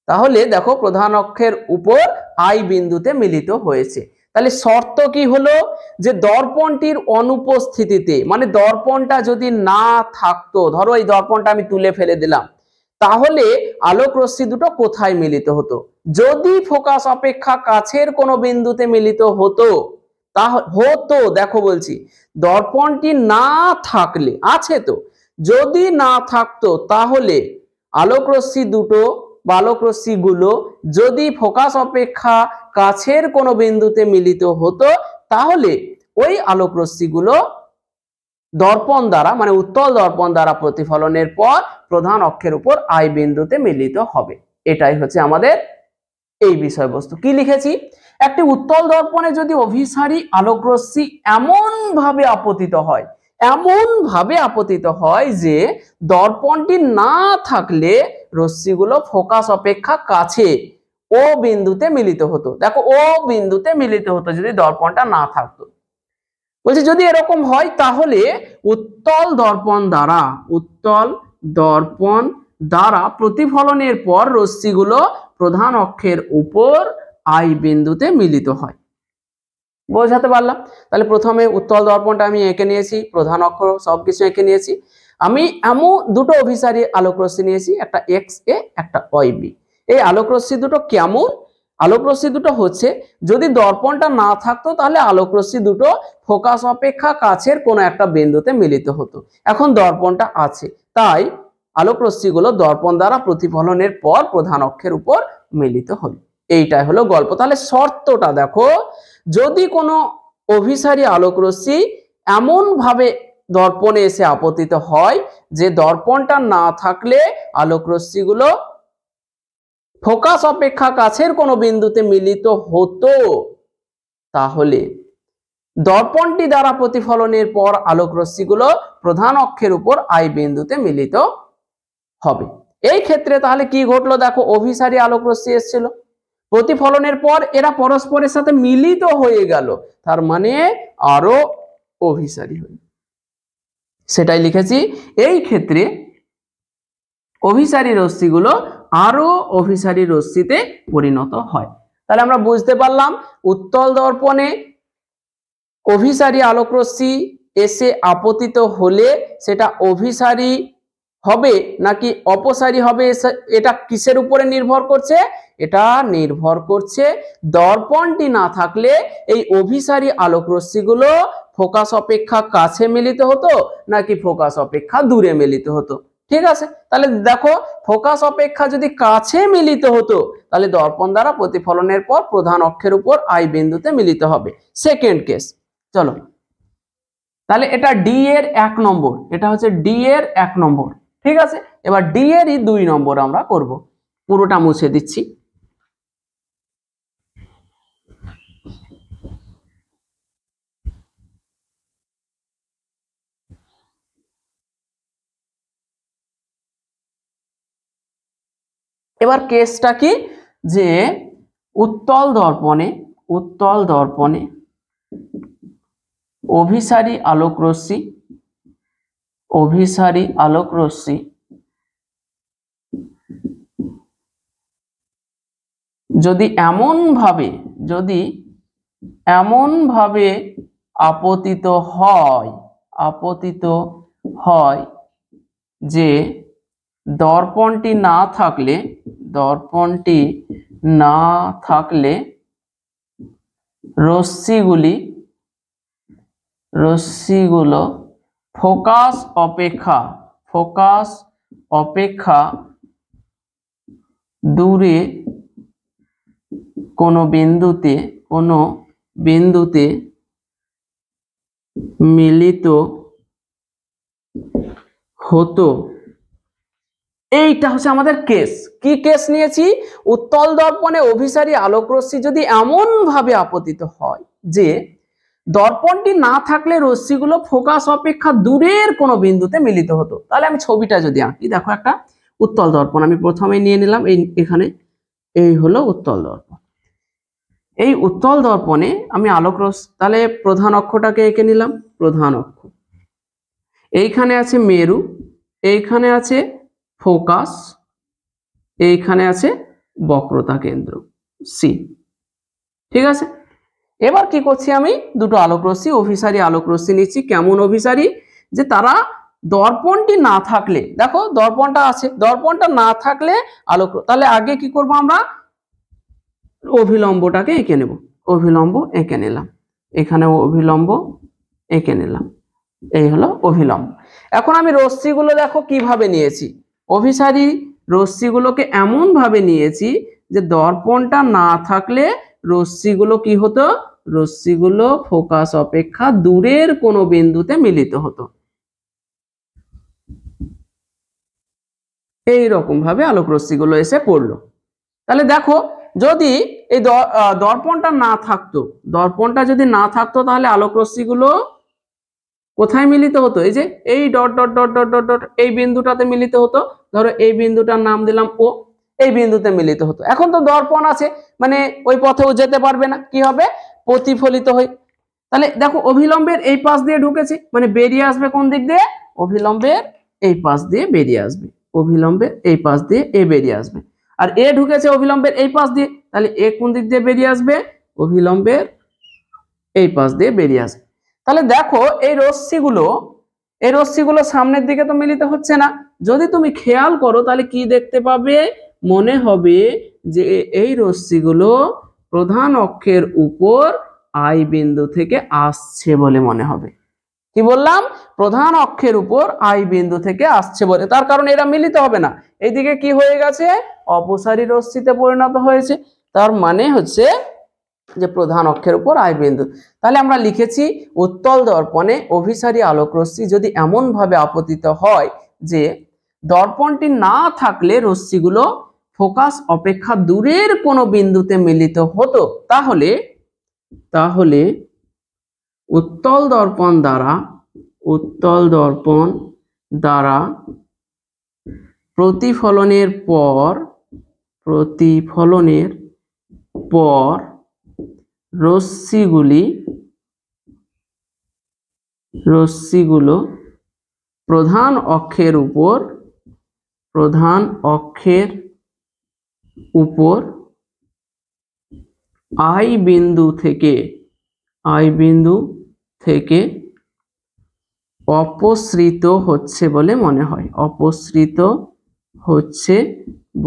তাহলে দেখো প্রধান অক্ষের উপর আই বিন্দুতে মিলিত হয়েছে। তাহলে শর্ত কি হলো যে দর্পণটির অনুপস্থিতিতে, মানে দর্পণটা যদি না থাকতো, ধরো এই দর্পণটা আমি তুলে ফেলে দিলাম, তাহলে আলোক রশ্মি দুটো কোথায় মিলিত হতো? যদি ফোকাস অপেক্ষা কাছের কোনো বিন্দুতে মিলিত হতো, তা হতো, দেখো বলছি দর্পণটি না থাকলে, আছে তো, যদি না থাকতো তাহলে আলোক রশ্মি দুটো বা আলোক রশ্মিগুলো যদি ফোকাস অপেক্ষা কাছের কোনো বিন্দুতে মিলিত হতো তাহলে ওই আলোক রশ্মিগুলো দর্পণ দ্বারা, মানে উত্তল দর্পণ দ্বারা প্রতিফলনের পর প্রধান অক্ষের উপর আই বিন্দুতে মিলিত হবে। এটাই হচ্ছে আমাদের এই বিষয়বস্তু। কি লিখেছি? একটি উত্তল দর্পণে যদি অভিসারী আলোক রশ্মি এমন ভাবে আপতিত হয় যে দর্পণটি না থাকলে রশ্মিগুলো ফোকাস অপেক্ষা কাছে ও বিন্দুতে মিলিত হতো। দেখো ও বিন্দুতে মিলিত হতো যদি দর্পণটা না থাকতো। বলছি যদি এরকম হয় তাহলে উত্তল দর্পণ দ্বারা প্রতিফলনের পর রশ্মিগুলো প্রধান অক্ষের উপর আই বিন্দুতে মিলিত হয়। বোঝাতে পারলাম? তাহলে প্রথমে উত্তল দর্পণটা আমি এঁকে নিয়েছি, প্রধান অক্ষ সবকিছু এঁকে নিয়েছি। আমি এমন দুটো অভিসারী আলোক রশ্মি নিয়েছি, একটা এক্স এ একটা ওয়াই বি। এই আলোক রশ্মি দুটো কেমন? আলোক রশ্মি দুটো হচ্ছে, যদি দর্পণটা না থাকতো তাহলে আলোক রশ্মি দুটো ফোকাস অপেক্ষা কাছের কোনো একটা বিন্দুতে মিলিত হতো। এখন দর্পণটা আছে, তাই আলোক রশ্মিগুলো দর্পণ দ্বারা প্রতিফলনের পর প্রধান অক্ষের উপর মিলিত হলো। এইটাই হলো গল্প। তাহলে শর্তটা দেখো, যদি কোনো অভিসারী আলোক রশ্মি এমন ভাবে দর্পণে এসে আপতিত হয় যে দর্পণটা না থাকলে আলোক রশ্মিগুলো ফোকাস অপেক্ষা কাছের কোনো বিন্দুতে মিলিত হতো, তাহলে দর্পণটি দ্বারা প্রতিফলনের পর আলোক রশ্মিগুলো প্রধান অক্ষের উপর আই বিন্দুতে মিলিত হবে। এই ক্ষেত্রে তাহলে কি ঘটলো দেখো, অভিসারী আলোক রশ্মি এসেছিল, প্রতিফলনের পর এরা পরস্পরের সাথে মিলিত হয়ে গেল, তার মানে আরো অভিসারী হয়ে, সেটাই লিখেছি। এই ক্ষেত্রে অভিসারী রশ্মিগুলো আরো অভিসারী রশ্মিতে পরিণত হয়। তাহলে আমরা বুঝতে পারলাম উত্তল দর্পণে অভিসারী আলোক রশ্মি এসে আপতিত হলে সেটা অভিসারী হবে নাকি অপসারী হবে, এটা কিসের উপরে নির্ভর করছে? এটা নির্ভর করছে দর্পণটি না থাকলে এই অভিসারী আলোক রশ্মিগুলো ফোকাস অপেক্ষা কাছে মিলিত হতো নাকি ফোকাস অপেক্ষা দূরে মিলিত হতো। ঠিক আছে, তাহলে দেখো ফোকাস অপেক্ষা যদি কাছে মিলিত হতো তাহলে দর্পণ দ্বারা প্রতিফলনের পর প্রধান অক্ষের উপর আই বিন্দুতে মিলিত হবে। সেকেন্ড কেস, চলো তাহলে এটা ডি এর 1 নম্বর, এটা হচ্ছে ডি এর 1 নম্বর। ঠিক আছে, এবার ডি এরই 2 নম্বর আমরা করব। পুরোটা মুছে দিচ্ছি। এবার কেসটা কি, যে উত্তল দর্পণে অভিসারী আলোক রশ্মি যদি এমন ভাবে আপতিত হয় যে দর্পণটি না থাকলে রশ্মিগুলো ফোকাস অপেক্ষা দূরে কোনো বিন্দুতে মিলিত হতো। এইটা হচ্ছে আমাদের কেস। কি কেস নিয়েছি? উত্তল দর্পণে অভিসারী আলোক রশ্মি যদি এমন ভাবে আপতিত হয় যে দর্পণটি না থাকলে রশ্মিগুলো ফোকাস অপেক্ষা দূরের কোনো বিন্দুতে মিলিত হতো। তাহলে আমি ছবিটা যদি আঁকি, দেখো একটা উত্তল দর্পণ আমি প্রথমে নিয়ে নিলাম, এখানে এই হলো উত্তল দর্পণ। এই উত্তল দর্পণে আমি আলোক রশ্মি, তাহলে প্রধান অক্ষটাকে এঁকে নিলাম, প্রধান অক্ষ, এইখানে আছে মেরু, এইখানে আছে ফোকাস, এইখানে আছে বক্রতা কেন্দ্র সি। ঠিক আছে, এবার কি করছি, আমি দুটো আলোক রশ্মি অভিসারী আলোক রশ্মি নিচ্ছি। কেমন অভিসারী? যে তারা দর্পণটি না থাকলে, দেখো দর্পণটা আছে, দর্পণটা না থাকলে আলোক, তাহলে আগে কি করব, আমরা অভিলম্বটাকে এঁকে নেব, অভিলম্ব এঁকে নিলাম, এখানে অভিলম্ব এঁকে নিলাম, এই হলো অভিলম্ব। এখন আমি রশ্মিগুলো দেখো কিভাবে নিয়েছি, অভিসারী রশ্মিগুলোকে এমন ভাবে নিয়েছি যে দর্পণটা না থাকলে রশ্মিগুলো কি হতো, রশ্মিগুলো ফোকাস অপেক্ষা দূরের কোনো বিন্দুতে মিলিত হতো। এই রকম ভাবে আলোক রশ্মিগুলো এসে পড়লো। তাহলে দেখো যদি এই দর্পণটা না থাকতো, যদি না থাকতো তাহলে আলোক রশ্মিগুলো কোথায় মিলিত হতো? এই যে এই dot dot dot dot dot dot এই বিন্দুটাতে মিলিত হতো। ধরো এই বিন্দুটার নাম দিলাম ও, এই বিন্দুতে মিলিত হতো। এখন তো দর্পণ আছে, মানে ওই পথেও যেতে পারবে না, কি হবে, প্রতিফলিত হয়। তাহলে দেখো অভিলম্বের এই পাশ দিয়ে ঢুকেছে, মানে বেরিয়ে আসবে কোন দিক দিয়ে? অভিলম্বের এই পাশ দিয়ে বেরিয়ে আসবে, অভিলম্বের এই পাশ দিয়ে এ বেরিয়ে আসবে। আর এ ঢুকেছে অভিলম্বের এই পাশ দিয়ে, তাহলে এ কোন দিক দিয়ে বেরিয়ে আসবে? অভিলম্বের এই পাশ দিয়ে বেরিয়ে আসবে। তাহলে দেখো এই রশ্মিগুলো সামনের দিকে তো মিলিত হচ্ছে না। যদি তুমি খেয়াল করো তাহলে কি দেখতে পাবে? মনে হবে যে এই রশ্মিগুলো প্রধান অক্ষের উপর আই বিন্দু থেকে আসছে বলে মনে হবে। কি বললাম? প্রধান অক্ষের উপর আই বিন্দু থেকে আসছে বলে, তার কারণ এরা মিলিত হবে না, এইদিকে কি হয়ে গেছে? অপসারী রশ্মিতে পরিণত হয়েছে। তার মানে হচ্ছে যে প্রধান অক্ষের উপর আই বিন্দু। তাহলে আমরা লিখেছি উত্তল দর্পণে অভিসারী আলোক রশ্মি যদি এমন ভাবে আপতিত হয় যে দর্পণটি না থাকলে রশ্মিগুলো ফোকাস অপেক্ষা দূরের কোনো বিন্দুতে মিলিত হতো, তাহলে উত্তল দর্পণ দ্বারা প্রতিফলনের পর রশ্মিগুলো প্রধান অক্ষের উপর আই বিন্দু থেকে অপসৃত হচ্ছে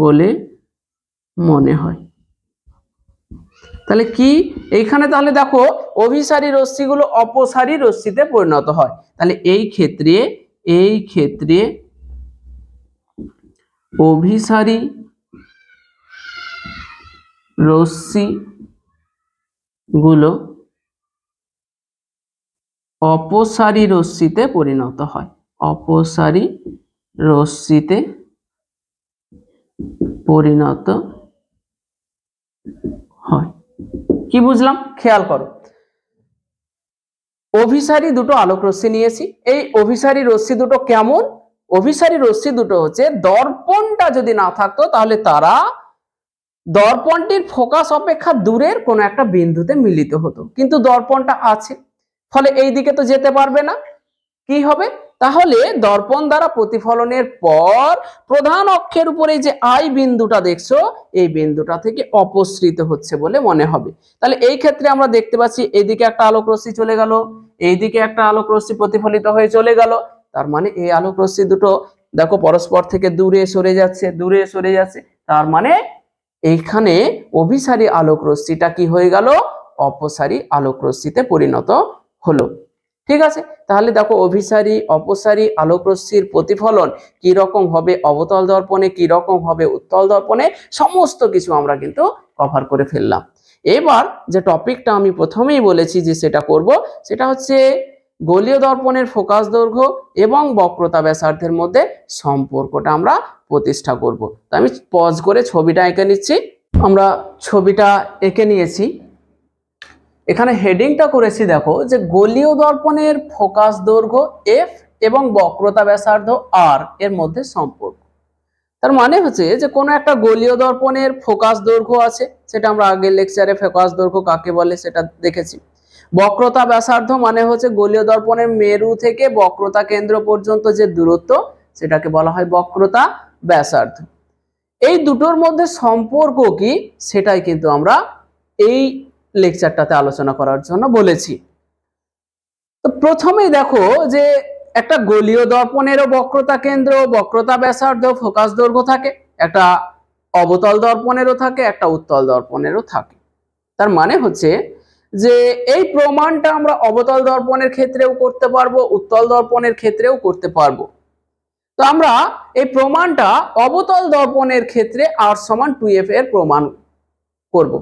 বলে মনে হয়। তাহলে কি এইখানে তাহলে দেখো অভিসারী রশ্মিগুলো অপসারী রশ্মিতে পরিণত হয়। তাহলে এই ক্ষেত্রে অভিসারী রশ্মিগুলো অপসারী রশ্মিতে পরিণত হয়, কি বুঝলাম? খেয়াল করো, অভিসারী দুটো আলোক রশ্মি নিয়েছি। এই অভিসারী রশ্মি দুটো কেমন? অভিসারী রশ্মি দুটো হচ্ছে দর্পণটা যদি না থাকতো তাহলে তারা দর্পণটির ফোকাস অপেক্ষা দূরের কোনো একটা বিন্দুতে মিলিত হতো, কিন্তু দর্পণটা আছে, ফলে এই দিকে তো যেতে পারবে না। কি হবে? তাহলে দর্পণ দ্বারা প্রতিফলনের পর প্রধান অক্ষের উপরে যে আই বিন্দুটা দেখছো, এই বিন্দুটা থেকে অপসৃত হচ্ছে বলে মনে হবে। তাহলে এই ক্ষেত্রে আমরা দেখতে পাচ্ছি এইদিকে একটা আলোক রশ্মি চলে গেল, এইদিকে একটা আলোক রশ্মি প্রতিফলিত হয়ে চলে গেল। তার মানে এই আলোক রশ্মি দুটো দেখো পরস্পর থেকে দূরে সরে যাচ্ছে। তার মানে এইখানে অভিসারী আলোক রশ্মিটা কি হয়ে গেল? অপসারী আলোক রশ্মিতে পরিণত হলো। ঠিক আছে, তাহলে দেখো অভিসারী অপসারী আলোক রশ্মির প্রতিফলন কি রকম হবে অবতল দর্পণে, কি রকম হবে উত্তল দর্পণে, সমস্ত কিছু আমরা কিন্তু কভার করে ফেললাম। এবার যে টপিকটা আমি প্রথমেই বলেছি যে সেটা করব, সেটা হচ্ছে গোলীয় দর্পণের ফোকাস দৈর্ঘ্য এবং বক্রতা ব্যাসার্ধের মধ্যে সম্পর্কটা আমরা প্রতিষ্ঠা করব। তো আমি পজ করে ছবিটা এঁকে নিচ্ছি। আমরা ছবিটা এঁকে নিয়েছি। এখানে হেডিংটা করেছি দেখো যে গোলীয় দর্পণের ফোকাস দৈর্ঘ্য এফ এবং বক্রতা ব্যাসার্ধ আর এর মধ্যে সম্পর্ক। তার মানে হচ্ছে যে কোনো একটা গোলীয় দর্পণের ফোকাস দৈর্ঘ্য আছে, সেটা আমরা আগের লেকচারে ফোকাস দৈর্ঘ্য কাকে বলে সেটা দেখেছি। বক্রতা ব্যাসার্ধ মানে হচ্ছে গোলীয় দর্পণের মেরু থেকে বক্রতা কেন্দ্র পর্যন্ত যে দূরত্ব, সেটাকে বলা হয় বক্রতা ব্যাসার্ধ। এই দুটোর মধ্যে সম্পর্ক কি সেটাই কিন্তু আমরা এই লেকচারটাতে আলোচনা করার জন্য বলেছি। তো প্রথমেই দেখো যে একটা গোলীয় দর্পণেরও বক্রতা কেন্দ্র, বক্রতা ব্যাসার্ধ, ফোকাস দৈর্ঘ্য থাকে, একটা অবতল দর্পণেরও থাকে, একটা উত্তল দর্পণেরও থাকে। তার মানে হচ্ছে যে এই প্রমাণটা আমরা অবতল দর্পণের ক্ষেত্রেও করতে পারবো, উত্তল দর্পণের ক্ষেত্রেও করতে পারবো। তো আমরা এই প্রমাণটা অবতল দর্পণের ক্ষেত্রে r=2f এর প্রমাণ করব।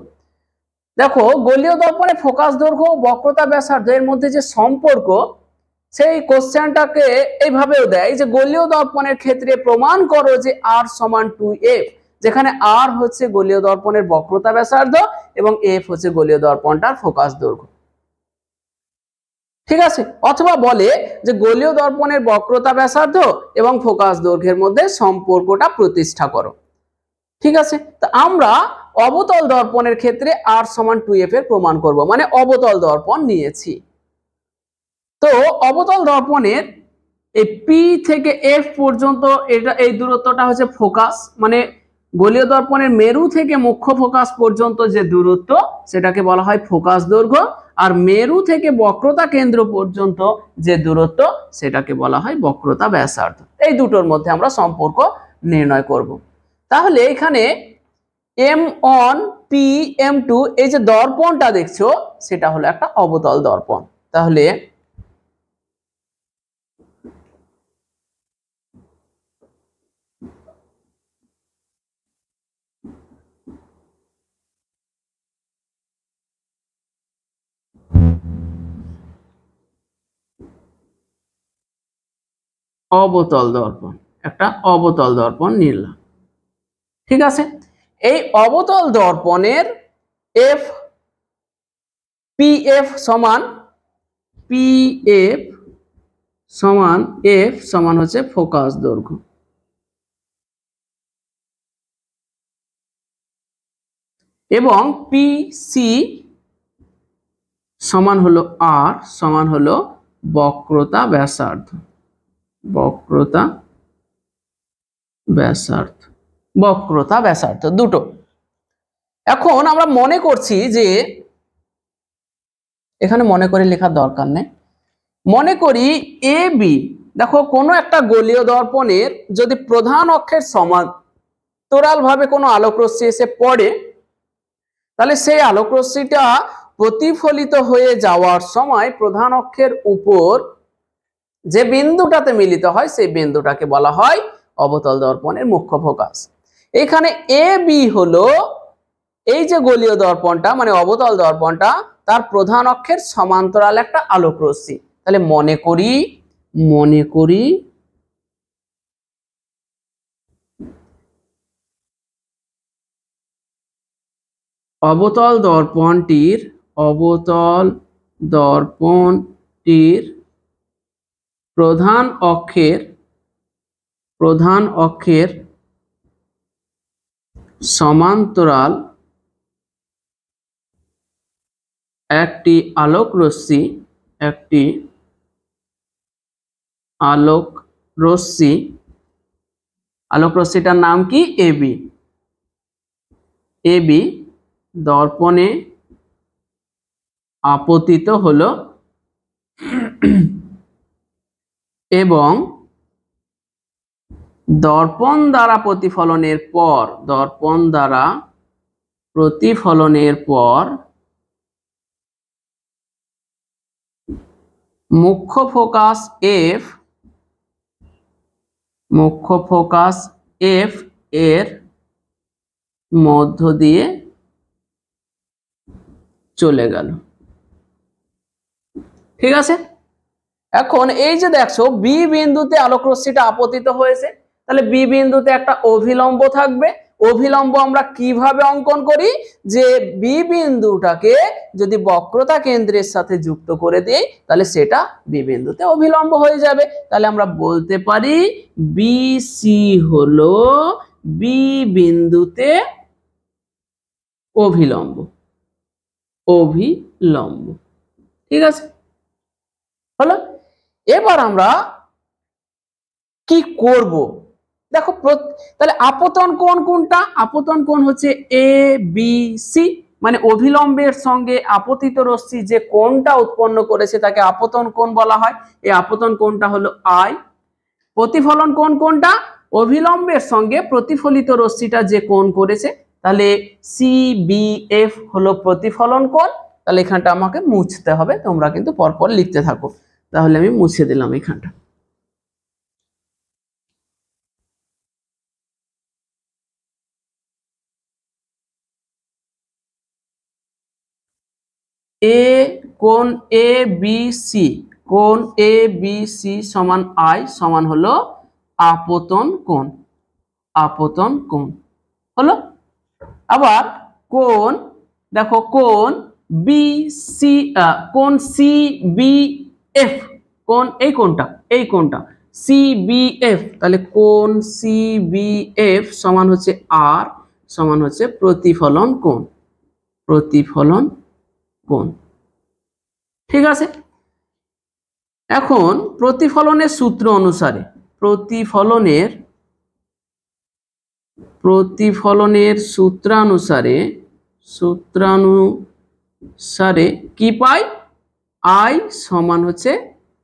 দেখো গোলীয় দর্পণে ফোকাস দৈর্ঘ্য বক্রতা ব্যাসার্ধ এর মধ্যে যে সম্পর্ক, সেই কোশ্চেনটাকে এইভাবেও দেয় যে গোলীয় দর্পণের ক্ষেত্রে প্রমাণ করো যে r=2f, যেখানে r হচ্ছে গোলীয় দর্পণের বক্রতা ব্যাসার্ধ এবং f হচ্ছে গোলীয় দর্পণটার ফোকাস দৈর্ঘ্য। ঠিক আছে, অথবা বলে যে গোলীয় দর্পণের বক্রতা ব্যাসার্ধ এবং ফোকাস দৈর্ঘ্যের মধ্যে সম্পর্কটা প্রতিষ্ঠা করো। ঠিক আছে, তো আমরা অবতল দর্পণের ক্ষেত্রে r=2f এর প্রমাণ করব, মানে অবতল দর্পণ নিয়েছি। তো অবতল দর্পণের এই পি থেকে এফ পর্যন্ত এই দূরত্বটা হচ্ছে ফোকাস, মানে গোলীয় দর্পণের মেরু থেকে মুখ্য ফোকাস পর্যন্ত যে দূরত্ব সেটাকে বলা হয় ফোকাস দৈর্ঘ্য, আর মেরু থেকে বক্রতা কেন্দ্র পর্যন্ত যে দূরত্ব সেটাকে বলা হয় বক্রতা ব্যাসার্ধ। এই দুটোর মধ্যে আমরা সম্পর্ক নির্ণয় করব। তাহলে এখানে M1 PM2 এই যে দর্পণটা দেখছো সেটা হলো একটা অবতল দর্পণ। তাহলে অবতল দর্পণ, একটা অবতল দর্পণ নিলাম, ঠিক আছে। এই অবতল দর্পণের এফ পিএফ সমান এফ সমান হচ্ছে ফোকাস দৈর্ঘ্য, এবং পিসি সমান হলো আর সমান হলো বক্রতা ব্যাসার্ধ, বক্রতা ব্যাসার্ধ দুটো। এখন আমরা মনে করছি যে এখানে মনে করে লেখার দরকার নেই, মনে করি এ বি, দেখো কোনো একটা গোলীয় দর্পণের যদি প্রধান অক্ষের সমান্তরাল ভাবে কোনো আলোক রশ্মি এসে পড়ে, তাহলে সেই আলোক রশ্মিটা প্রতিফলিত হয়ে যাওয়ার সময় প্রধান অক্ষের উপর যে বিন্দুটাতে মিলিত হয় সেই বিন্দুটাকে বলা হয় অবতল দর্পণের মুখ্য ফোকাস। এখানে এ বি হলো এই যে গোলীয় দর্পণটা মানে অবতল দর্পণটা, তার প্রধান অক্ষের সমান্তরাল একটা আলোক রশ্মি। তাহলে মনে করি অবতল দর্পণটির প্রধান অক্ষের সমান্তরাল একটি আলোক রশ্মিটার নাম কি এবি দর্পণে আপতিত হলো এবং দর্পণ দ্বারা প্রতিফলনের পর মুখ্য ফোকাস এফ এর মধ্য দিয়ে চলে গেল, ঠিক আছে। এখন এই যে দেখছো বি বিন্দুতে আলোক রশ্মিটা আপতিত হয়েছে, তাহলে বি বিন্দুতে একটা অভিলম্ব থাকবে। অভিলম্ব আমরা কিভাবে অঙ্কন করি, যে বি বিন্দুটাকে যদি বক্রতা কেন্দ্রের সাথে যুক্ত করে দেই তাহলে সেটা বি বিন্দুতে অভিলম্ব হয়ে যাবে। তাহলে আমরা বলতে পারি বিসি হলো বি বিন্দুতে অভিলম্ব, ঠিক আছে হলো। এবার আমরা কি করব, দেখো তাহলে আপতন কোণ কোনটা, আপতন কোণ হচ্ছে এ বি সি, মানে অভিলম্বের সঙ্গে আপতিত রশ্মি যে কোণটা উৎপন্ন করেছে তাকে আপতন কোণ বলা হয়। এই আপতন কোণটা হলো আই। প্রতিফলন কোণ কোনটা, অভিলম্বের সঙ্গে প্রতিফলিত রশ্মিটা যে কোণ করেছে, তাহলে সিবিএফ হলো প্রতিফলন কোণ। তাহলে এখানটা আমাকে মুছতে হবে, তোমরা কিন্তু পরপর লিখতে থাকো। তাহলে আমি মুছে দিলাম এখানটা। কোণ এ বি সি সমান আই সমান হলো আপতন কোণ হলো। আবার কোণ দেখো কোণ বিসি, কোণ সিবিএফ, কোণ এই কোণটা সিবিএফ, তাহলে কোণ সিবিএফ সমান হচ্ছে আর সমান হচ্ছে প্রতিফলন কোণ, ঠিক আছে। এখন প্রতিফলনের সূত্র অনুসারে প্রতিফলনের সূত্রানুসারে কি পাই? আই সমান হচ্ছে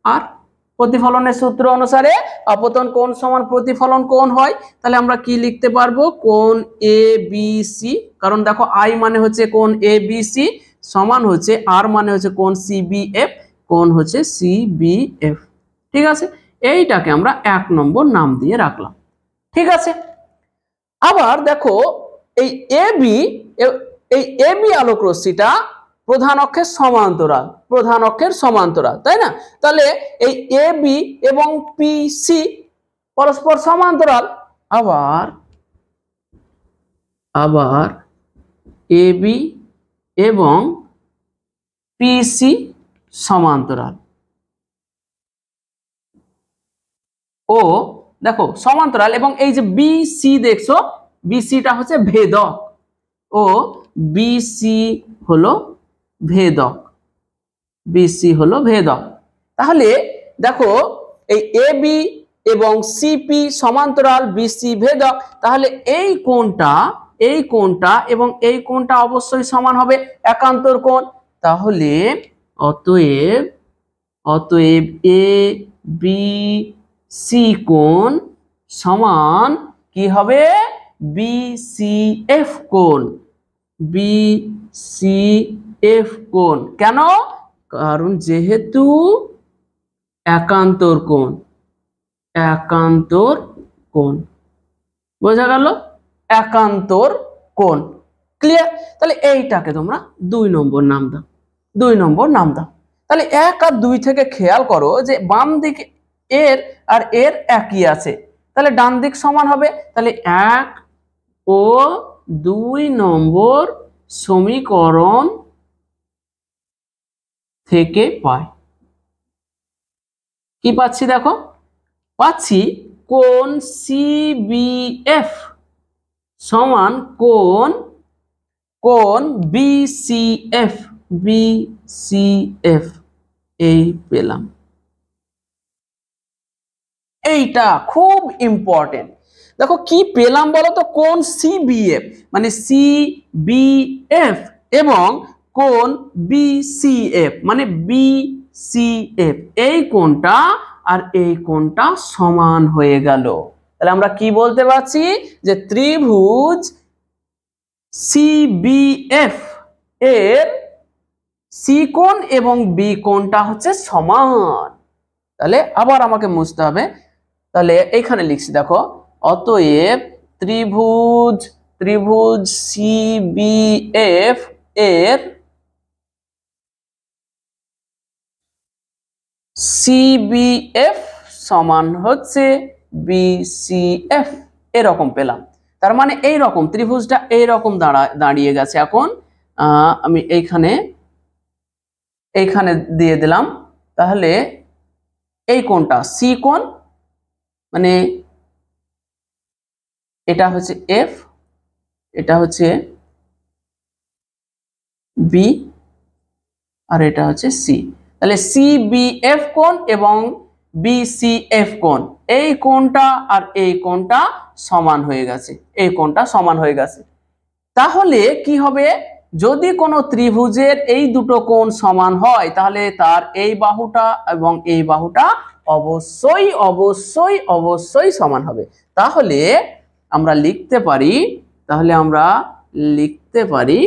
আর। প্রতিফলনের সূত্র অনুসারে আপতন কোণ সমান প্রতিফলন কোণ হয়। তাহলে আমরা কি লিখতে পারবো? কোণ এ বি সি, কারণ দেখো আই মানে হচ্ছে কোণ এ বি সি, সমান হচ্ছে আর মানে হচ্ছে কোণ সি বি এফ, কোণ হচ্ছে সি বি এফ। ঠিক আছে, এইটাকে আমরা 1 নম্বর নাম দিয়ে রাখলাম। ঠিক আছে, আবার দেখো এই এবি আলোক রশ্মিটা প্রধান অক্ষের সমান্তরাল, তাই না? তাহলে এই এবি এবং পিসি পরস্পর সমান্তরাল। আবার এবি এবং পিসি সমান্তরাল ও দেখো সমান্তরাল, এবং এই যে বিসি দেখছো, বিসিটা হচ্ছে ভেদক ও বিসি হলো ভেদক, তাহলে দেখো এই এবি এবং সিপি সমান্তরাল, বিসি ভেদক, তাহলে এই কোণটা এবং এই কোণটা অবশ্যই সমান হবে, একান্তর কোণ। তাহলে অতএব এ বি সি কোণ সমান কি হবে? বিসিএফ কোণ, কেন? কারণ যেহেতু একান্তর কোণ, বোঝা গেল? একান্তর কোণ, ক্লিয়ার? তাহলে এইটাকে তোমরা 2 নম্বর নাম দাও। তাহলে 1 আর 2 থেকে খেয়াল করো যে বাম দিকে এর আর এর একই আছে, তাহলে ডান দিক সমান হবে। তাহলে 1 ও 2 নম্বর সমীকরণ থেকে পাই কি পাচ্ছি? দেখো পাচ্ছি কোণ সিবিএফ সমান কোণ বিসিএফ, এই পেলাম। এইটা খুব ইম্পর্টেন্ট। দেখো কি পেলাম বলো তো? কোণ সিবিএফ মানে সিবিএফ এবং কোণ বিসিএফ মানে বিসিএফ, এই কোণটা আর এই কোণটা সমান হয়ে গেল। তাহলে আমরা কি বলতে পারছি? যে ত্রিভুজ সিবিএফ এর সি কোণ এবং বি কোণটা হচ্ছে সমান। তাহলে আবার আমাকে মুছতে হবে, তাহলে এইখানে লিখছি দেখো, অতএব ত্রিভুজ সিবিএফ এর সিবিএফ সমান হচ্ছে বিসিএফ, এরকম পেলাম। তার মানে এই রকম ত্রিভুজটা এইরকম দাঁড়িয়ে গেছে। এখন আমি এইখানে দিয়ে দিলাম। তাহলে এই কোণটা সি কোণ, মানে এটা হচ্ছে এফ, এটা হচ্ছে বি, আর এটা হচ্ছে সি। তাহলে সিবিএফ কোণ এবং বিসিএফ কোণ, এই কোণটা আর এই কোণটা সমান হয়ে গেছে, তাহলে কি হবে? যদি কোনো ত্রিভুজের এই দুটো কোণ সমান হয়, তাহলে তার এই বাহুটা এবং এই বাহুটা অবশ্যই সমান হবে। তাহলে আমরা লিখতে পারি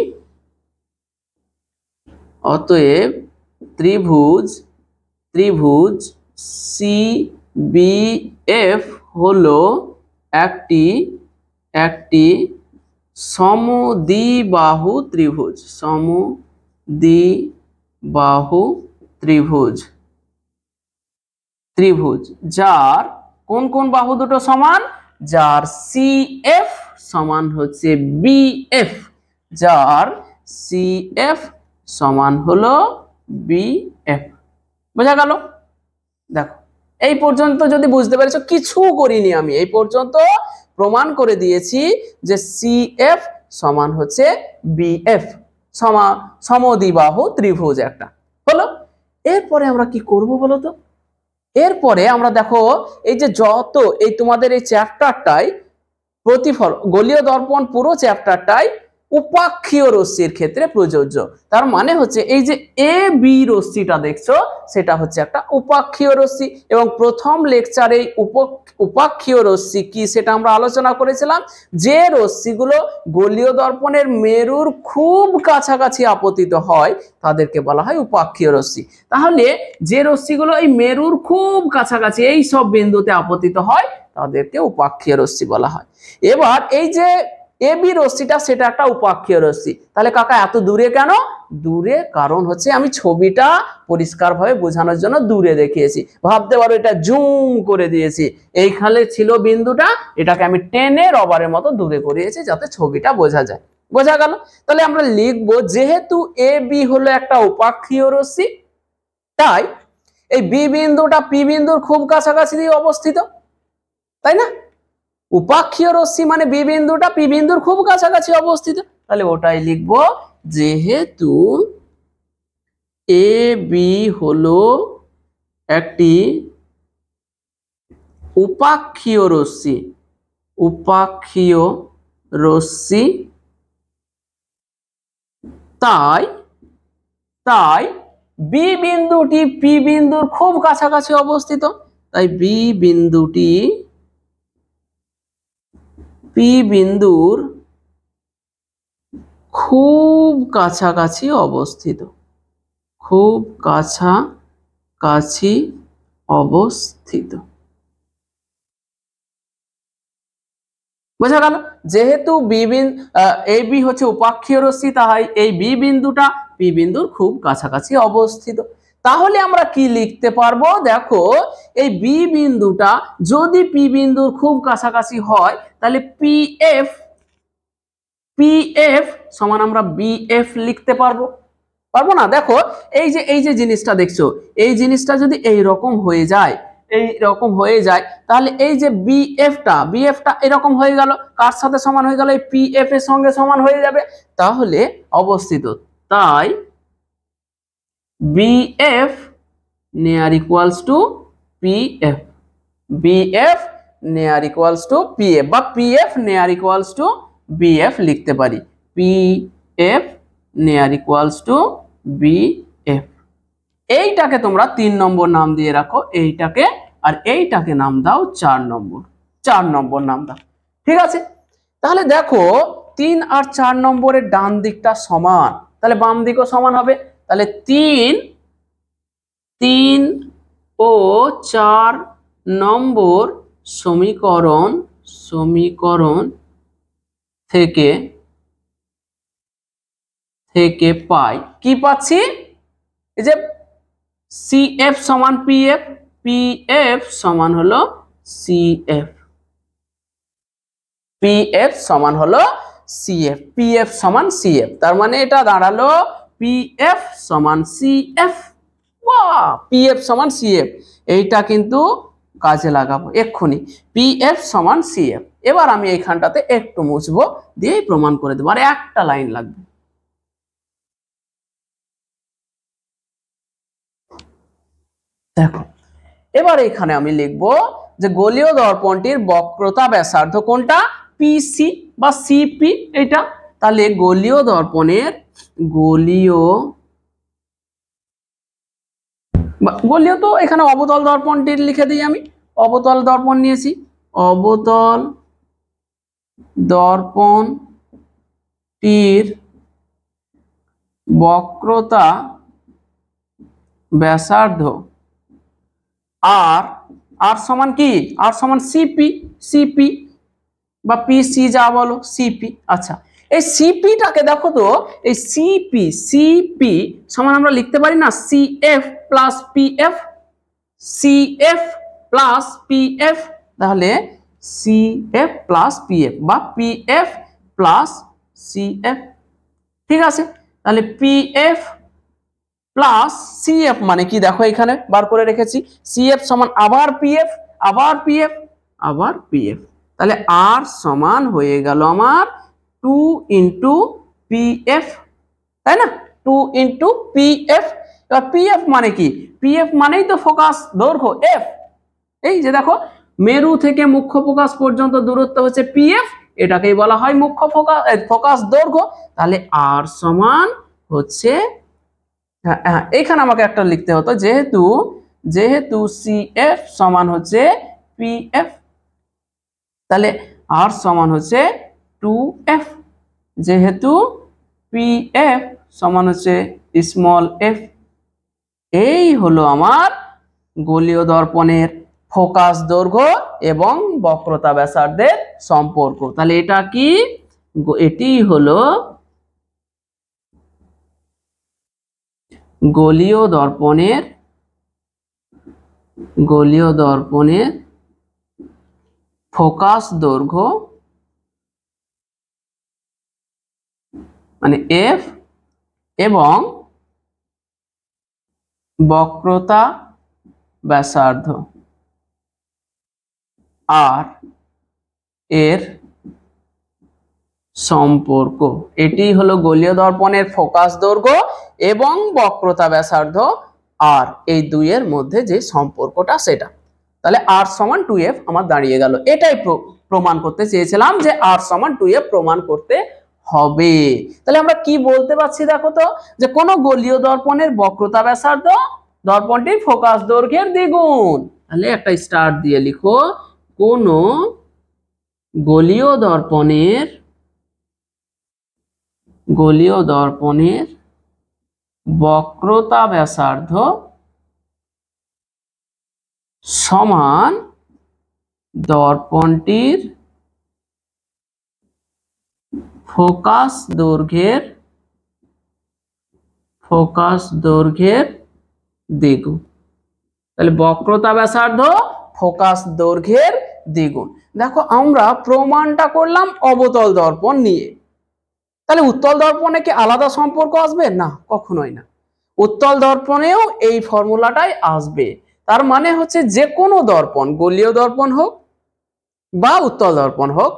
অতএব ত্রিভুজ সিবিএফ হলো একটি সমদ্বিবাহু ত্রিভুজ যার কোন বাহু দুটো সমান? যার সিএফ সমান হচ্ছে বিএফ, যার সিএফ সমান হলো বিএফ। বোঝা গেল? দেখো এই পর্যন্ত যদি বুঝতে পেরেছো, কিছু করিনি আমি, এই পর্যন্ত প্রমাণ করে দিয়েছি যে সিএফ সমান হচ্ছে বিএফ, সমদ্বিবাহু ত্রিভুজ একটা হলো। এরপরে আমরা কি করব বলো তো? এরপরে আমরা দেখো এই যে যত এই তোমাদের এই চ্যাপ্টারটাই প্রতিফল গোলীয় দর্পণ পুরো চ্যাপ্টারটাই উপাক্ষীয় রশ্মির ক্ষেত্রে প্রযোজ্য। তার মানে হচ্ছে এই যে এ বি রশ্মিটা দেখছো সেটা হচ্ছে একটা উপাক্ষীয় রশ্মি, এবং প্রথম লেকচারে উপাক্ষীয় রশ্মি কি সেটা আমরা আলোচনা করেছিলাম। যে রশ্মিগুলো গোলীয় দর্পণের মেরুর খুব কাছাকাছি আপতিত হয় তাদেরকে বলা হয় উপাক্ষীয় রশ্মি। তাহলে যে রশ্মিগুলো এই মেরুর খুব কাছাকাছি এই সব বিন্দুতে আপতিত হয় তাদেরকে উপাক্ষীয় রশ্মি বলা হয়। এবার এই যে এবি রশ্মিটা সেটা একটা উপাক্ষীয় রশ্মি। তাহলে কাকা এত দূরে কেন? দূরে কারণ হচ্ছে আমি ছবিটা পরিষ্কারভাবে বোঝানোর জন্য দূরে দেখিয়েছি। ভাবতে পারো এটা জুম করে দিয়েছি, এইখানে ছিল বিন্দুটা, এটাকে আমি টেনে রবারের মতো দূরে করিয়েছি যাতে ছবিটা বোঝা যায়। বোঝা গেল? তাহলে আমরা লিখবো যেহেতু এ বি হলো একটা উপাক্ষীয় রশ্মি, তাই এই বি বিন্দুটা পি বিন্দুর খুব কাছাকাছি দিয়ে অবস্থিত, তাই না? উপাক্ষীয় রশ্মি মানে বি বিন্দুটা পি বিন্দুর খুব কাছাকাছি অবস্থিত, তাহলে ওটাই লিখবো যেহেতু এ বি হলো একটি উপাক্ষীয় রশ্মি, উপাক্ষীয় রশ্মি, তাই তাই বি বিন্দুটি পি বিন্দুর খুব কাছাকাছি অবস্থিত, তাই বি বিন্দুটি পি বিন্দুর খুব কাছাকাছি অবস্থিত, খুব কাছাকাছি অবস্থিত। বোঝা গেল? যেহেতু এ বি হচ্ছে উপাক্ষীয় রশ্মি, তাই এই বি বিন্দুটা পি বিন্দুর খুব কাছাকাছি অবস্থিত। তাহলে আমরা কি লিখতে পারবো? দেখো এই বি বিন্দুটা যদি পি বিন্দুর খুব কাছাকাছি হয় তাহলে পিএফ সমান আমরা বিএফ লিখতে পারবো, পারবো না? দেখো এই যে জিনিসটা দেখছো, এই জিনিসটা যদি এই রকম হয়ে যায়, এই রকম হয়ে যায়, তাহলে এই যে বিএফটা এরকম হয়ে গেল, কার সাথে সমান হয়ে গেল? এই পিএফ এর সঙ্গে সমান হয়ে যাবে, তাহলে অবস্থিত। তাই BF near equals to PF, BF near equals to PF, বা PF near equals to BF লিখতে পারি। PF near equals to BF. এইটাকে তোমরা 3 নম্বর নাম দিয়ে রাখো এইটাকে, আর এইটাকে নাম দাও 4 নম্বর, 4 নম্বর নাম দাও। ঠিক আছে? তাহলে দেখো 3 আর 4 নম্বরের ডান দিকটা সমান, তাহলে বাম দিকও সমান হবে। তাহলে 3 ও 4 নম্বর সমীকরণ থেকে পাই কি পাচ্ছি? এই যে সিএফ সমান পিএফ, পিএফ সমান হলো সিএফ, পিএফ সমান হলো সিএফ, পিএফ সমান সিএফ। তার মানে এটা দাঁড়ালো পিএফ সমান সিএফ। বাহ, পিএফ সমান সিএফ, এইটা কিন্তু কাজে লাগাবো এক্ষুনি। পিএফ সমান সিএফ। এবার আমি এইখানটাতে একটু মুছবো, দিয়েই প্রমাণ করে দেবো, আর একটা লাইন লাগবে। দেখো এবার এখানে আমি লিখবো যে গোলীয় দর্পণটির বক্রতা ব্যাসার্ধ কোনটা? পিসি বা সিপি এটা। তাহলে গোলীয় দর্পণের গোলীয় তো এখানে অবতল দর্পণটির লিখে দিই আমি, অবতল দর্পণ নিয়েছি, অবতল দর্পণটির বক্রতা ব্যাসার্ধ আর সমান কি? আর সমান সিপি বা পিসি যা বলো, সিপি। আচ্ছা, এই সিপিটাকে দেখো তো, এই সিপি সমান আমরা লিখতে পারি না CF plus PF, CF plus PF. তাহলে সিএফ প্লাস পিএফ বা পিএফ প্লাস সিএফ। ঠিক আছে? তাহলে পিএফ প্লাস সিএফ মানে কি? দেখো এখানে বার করে রেখেছি, সিএফ সমান আবার পিএফ, আবার পিএফ, আবার পিএফ। তাহলে আর সমান হয়ে গেল আমার 2 ইন্টু পিএফ, তাই না? 2 ইন্টু পিএফ। তো পিএফ মানে কি? পিএফ মানেই তো ফোকাস দৈর্ঘ্য এফ। এই যে দেখো মেরু থেকে মুখ্য ফোকাস পর্যন্ত দূরত্ব হচ্ছে পিএফ, এটাকেই বলা হয় মুখ্য ফোকাস দৈর্ঘ্য। তাহলে আর সমান হচ্ছে, এইখানে আমাকে একটা লিখতে হতো, যেহেতু সিএফ সমান হচ্ছে পিএফ, তাহলে আর সমান হচ্ছে 2f, যেহেতু পিএফ সমান হচ্ছে স্মল এফ। এই হলো আমার গোলীয় দর্পণের ফোকাস দৈর্ঘ্য এবং বক্রতা ব্যাসার্ধের সম্পর্ক। তাহলে এটা কি? এটি হলো গোলীয় দর্পণের ফোকাস দৈর্ঘ্য মানে এফ এবং বক্রতা ব্যাসার্ধ আর এর সম্পর্ক। এটি হলো গোলীয় দর্পণের ফোকাস দৈর্ঘ্য এবং বক্রতা ব্যাসার্ধ আর এই দুইয়ের মধ্যে যে সম্পর্কটা সেটা। তাহলে আর সমান 2f আমার দাঁড়িয়ে গেল। এটাই প্রমাণ করতে চেয়েছিলাম যে আর সমান 2f প্রমাণ করতে হবে। তাহলে আমরা কি বলতে পারছি দেখো তো, যে কোন গোলীয় দর্পণের বক্রতা ব্যাসার্ধ দর্পণটির ফোকাস দৈর্ঘ্যের দ্বিগুণ। তাহলে একটা স্টার দিয়ে লিখো, কোন গোলীয় দর্পণের বক্রতা ব্যাসার্ধ সমান দর্পণটির ফোকাস দৈর্ঘ্যের দ্বিগুণ। তাহলে বক্রতা ব্যাসার্ধ ফোকাস দৈর্ঘ্যের দ্বিগুণ। দেখো আমরা প্রমাণটা করলাম অবতল দর্পণ নিয়ে, তাহলে উত্তল দর্পণে কি আলাদা সম্পর্ক আসবে? না, কখনোই না। উত্তল দর্পণেও এই ফর্মুলাটাই আসবে। তার মানে হচ্ছে যে কোনো দর্পণ, গোলীয় দর্পণ হোক বা উত্তল দর্পণ হোক,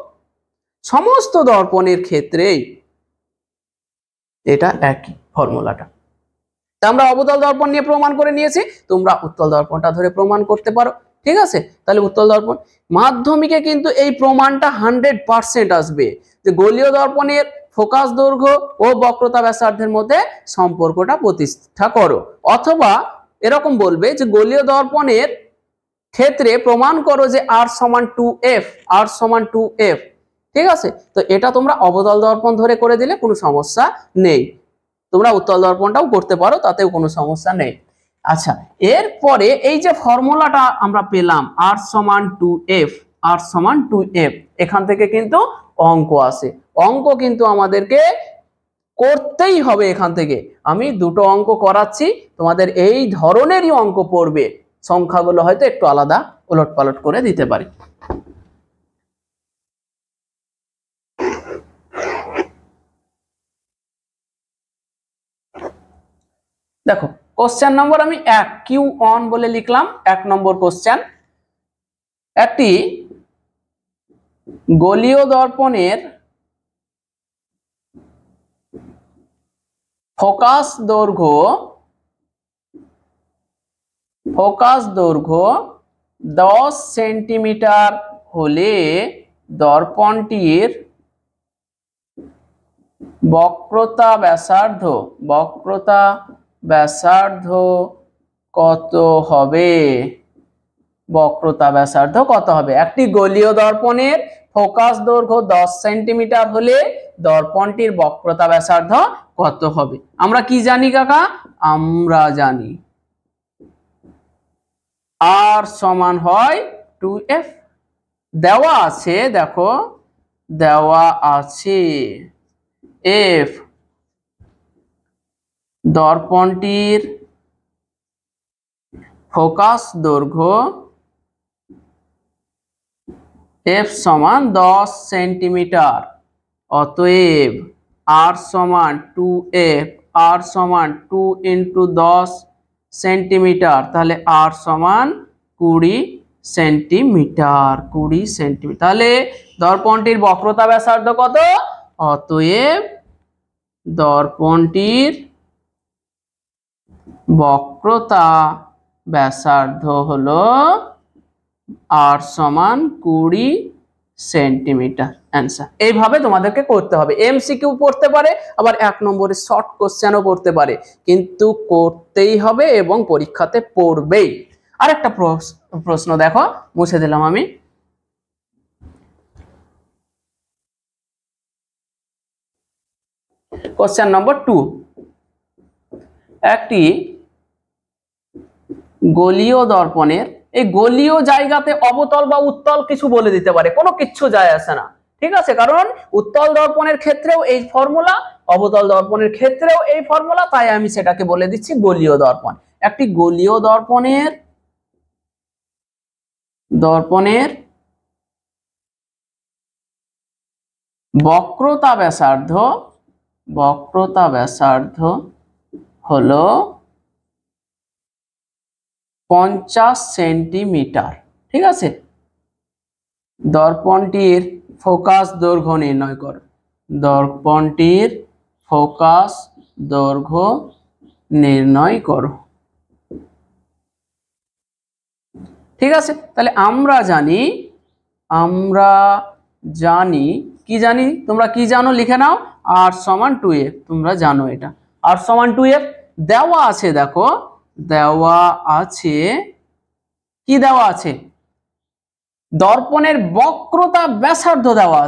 সমস্ত দর্পণের ক্ষেত্রেই এটা একই ফর্মুলাটা। আমরা অবতল দর্পণ নিয়ে প্রমাণ করে নিয়েছি, তোমরা উত্তল দর্পণটা ধরে প্রমাণ করতে পারো। ঠিক আছে, তাহলে উত্তল দর্পণ মাধ্যমিকে কিন্তু এই প্রমাণটা 100% আসবে, যে গোলীয় দর্পণের ফোকাস দৈর্ঘ্য ও বক্রতা ব্যাসার্ধের মধ্যে সম্পর্কটা প্রতিষ্ঠা করো। অথবা এরকম বলবে যে গোলীয় দর্পণের ক্ষেত্রে প্রমাণ করো যে আর সমান 2f, আর সমান 2f। ঠিক আছে, তো এটা তোমরা অবতল দর্পণ ধরে করে দিলে কোনো সমস্যা নেই। তোমরা উত্তল দর্পণটাও করতে পারো, তাতেও কোনো সমস্যা নেই। আচ্ছা, এরপরে এই যে ফর্মুলাটা আমরা পেলাম আর সমান 2f, আর সমান 2f, এখান থেকে কিন্তু অঙ্ক আসে। অঙ্ক কিন্তু আমাদেরকে করতেই হবে। এখান থেকে আমি দুটো অঙ্ক করাচ্ছি, তোমাদের এই ধরনেরই অঙ্ক পড়বে, সংখ্যাগুলো হয়তো একটু আলাদা উলটপালট করে দিতে পারি। দেখো কোশ্চেন নম্বর আমি 1 Q1 বলে লিখলাম। 1 নম্বর কোশ্চেন, একটি গোলীয় দর্পণের ফোকাস দৈর্ঘ্য 10 সেন্টিমিটার হলে দর্পণটির বক্রতা ব্যাসার্ধ কত হবে? বক্রতা ব্যাসার্ধ কত হবে? একটি গোলীয় দর্পণের ফোকাস দৈর্ঘ্য 10 সেন্টিমিটার হলে দর্পণটির বক্রতা ব্যাসার্ধ কত হবে? আমরা কি জানি কাকা? আমরা জানি আর সমান হয় 2f। দেওয়া আছে, দেখো দেওয়া আছে f দর্পণটির ফোকাস দৈর্ঘ্য f সমান 10 সেন্টিমিটার, অতএব r সমান 2f, r সমান 2 × 10 সেন্টিমিটার, তাহলে r সমান 20 সেন্টিমিটার। 20 সেন্টিমিটার। তাহলে দর্পণটির বক্রতা ব্যাসার্ধ কত? অতএব দর্পণটির বক্রতা ব্যাসার্ধ হলো r সমান 20 সেন্টিমিটার। অ্যান্সার। এইভাবে তোমাদেরকে করতে হবে। এমসিকিউ পড়তে পারে, আবার 1 নম্বরের শর্ট কোশ্চেনও পড়তে পারে, কিন্তু করতেই হবে এবং পরীক্ষাতে পড়বেই। আরেকটা প্রশ্ন দেখো, মুছে দিলাম আমি। কোশ্চেন নম্বর 2, একটি গোলীয় দর্পণের, এই গোলীয় জায়গাতে অবতল বা উত্তল কিছু বলে দিতে পারে, কোনো কিচ্ছু যায় আসে না, ঠিক আছে, কারণ উত্তল দর্পণের ক্ষেত্রেও এই ফর্মুলা, অবতল দর্পণের ক্ষেত্রেও এই ফর্মুলা, তাই আমি সেটাকে বলে দিচ্ছি গোলীয় দর্পণ। একটি গোলীয় দর্পণের বক্রতা ব্যাসার্ধ হলো 50 সেন্টিমিটার, ঠিক আছে। দর্পণটির ফোকাস দৈর্ঘ্য নির্ণয় করো। দর্পণটির ফোকাস দৈর্ঘ্য নির্ণয় করো, ঠিক আছে। তাহলে আমরা জানি কি জানি, তোমরা কি জানো লিখে নাও, r সমান 2f, তোমরা জানো এটা r সমান 2f। দেওয়া আছে, দেখো দেওয়া আছে, কি দেওয়া আছে, দর্পণের বক্রতা ব্যাসার্ধ দেওয়া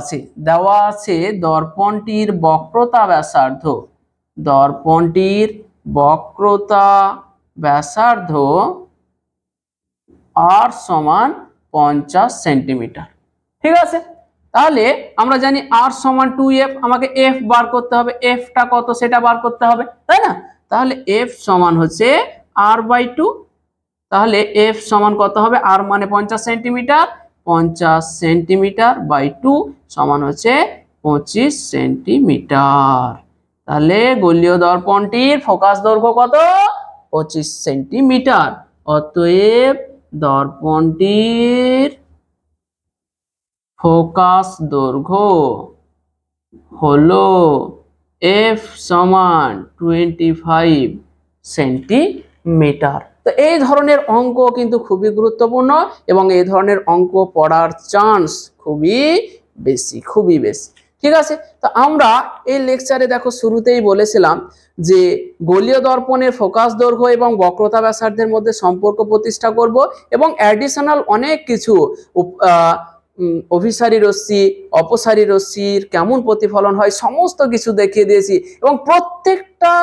আছে, দর্পণটির বক্রতা ব্যাসার্ধ r সমান 50 সেন্টিমিটার, ঠিক আছে। তাহলে আমরা জানি r সমান 2f, আমাকে f বার করতে হবে, f টা কত সেটা বার করতে হবে, তাই না। তাহলে f সমান হচ্ছে r/2, তাহলে f সমান কত হবে, r মানে 50 সেন্টিমিটার, 50 সেন্টিমিটার বাই 2 সমান হচ্ছে 25 সেন্টিমিটার। তাহলে গোলীয় দর্পণটির ফোকাস দৈর্ঘ্য কত, 25 সেন্টিমিটার। অতএব দর্পণটির ফোকাস দৈর্ঘ্য হলো f সমান 25 সেন্টিমিটার। তো এই ধরনের অঙ্ক কিন্তু খুবই গুরুত্বপূর্ণ এবং এই ধরনের অঙ্ক পড়ার চান্স খুবই বেশি, ঠিক আছে। তো আমরা এই লেকচারে দেখো শুরুতেই বলেছিলাম যে গোলীয় দর্পণের ফোকাস দৈর্ঘ্য এবং বক্রতা ব্যাসার্ধের মধ্যে সম্পর্ক প্রতিষ্ঠা করব এবং অ্যাডিশনাল অনেক কিছু অভিসারী রশ্মি, অপসারী রশ্মির কেমন প্রতিফলন হয় সমস্ত কিছু দেখিয়ে দিয়েছি এবং প্রত্যেকটা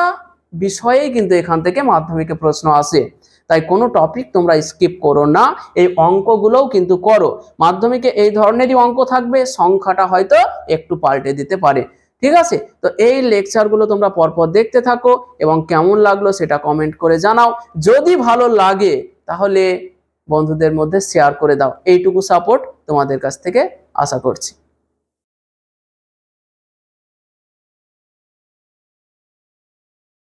বিষয়েই কিন্তু এখান থেকে মাধ্যমিকে প্রশ্ন আসে। তাই কোনো টপিক তোমরা স্কিপ করো না, এই অঙ্কগুলোও কিন্তু করো। মাধ্যমিকে এই ধরনেরই অঙ্ক থাকবে, সংখ্যাটা হয়তো একটু পাল্টে দিতে পারে, ঠিক আছে। তো এই লেকচারগুলো তোমরা পরপর দেখতে থাকো এবং কেমন লাগলো সেটা কমেন্ট করে জানাও। যদি ভালো লাগে তাহলে বন্ধুদের মধ্যে শেয়ার করে দাও, এইটুকু সাপোর্ট তোমাদের কাছ থেকে আশা করছি।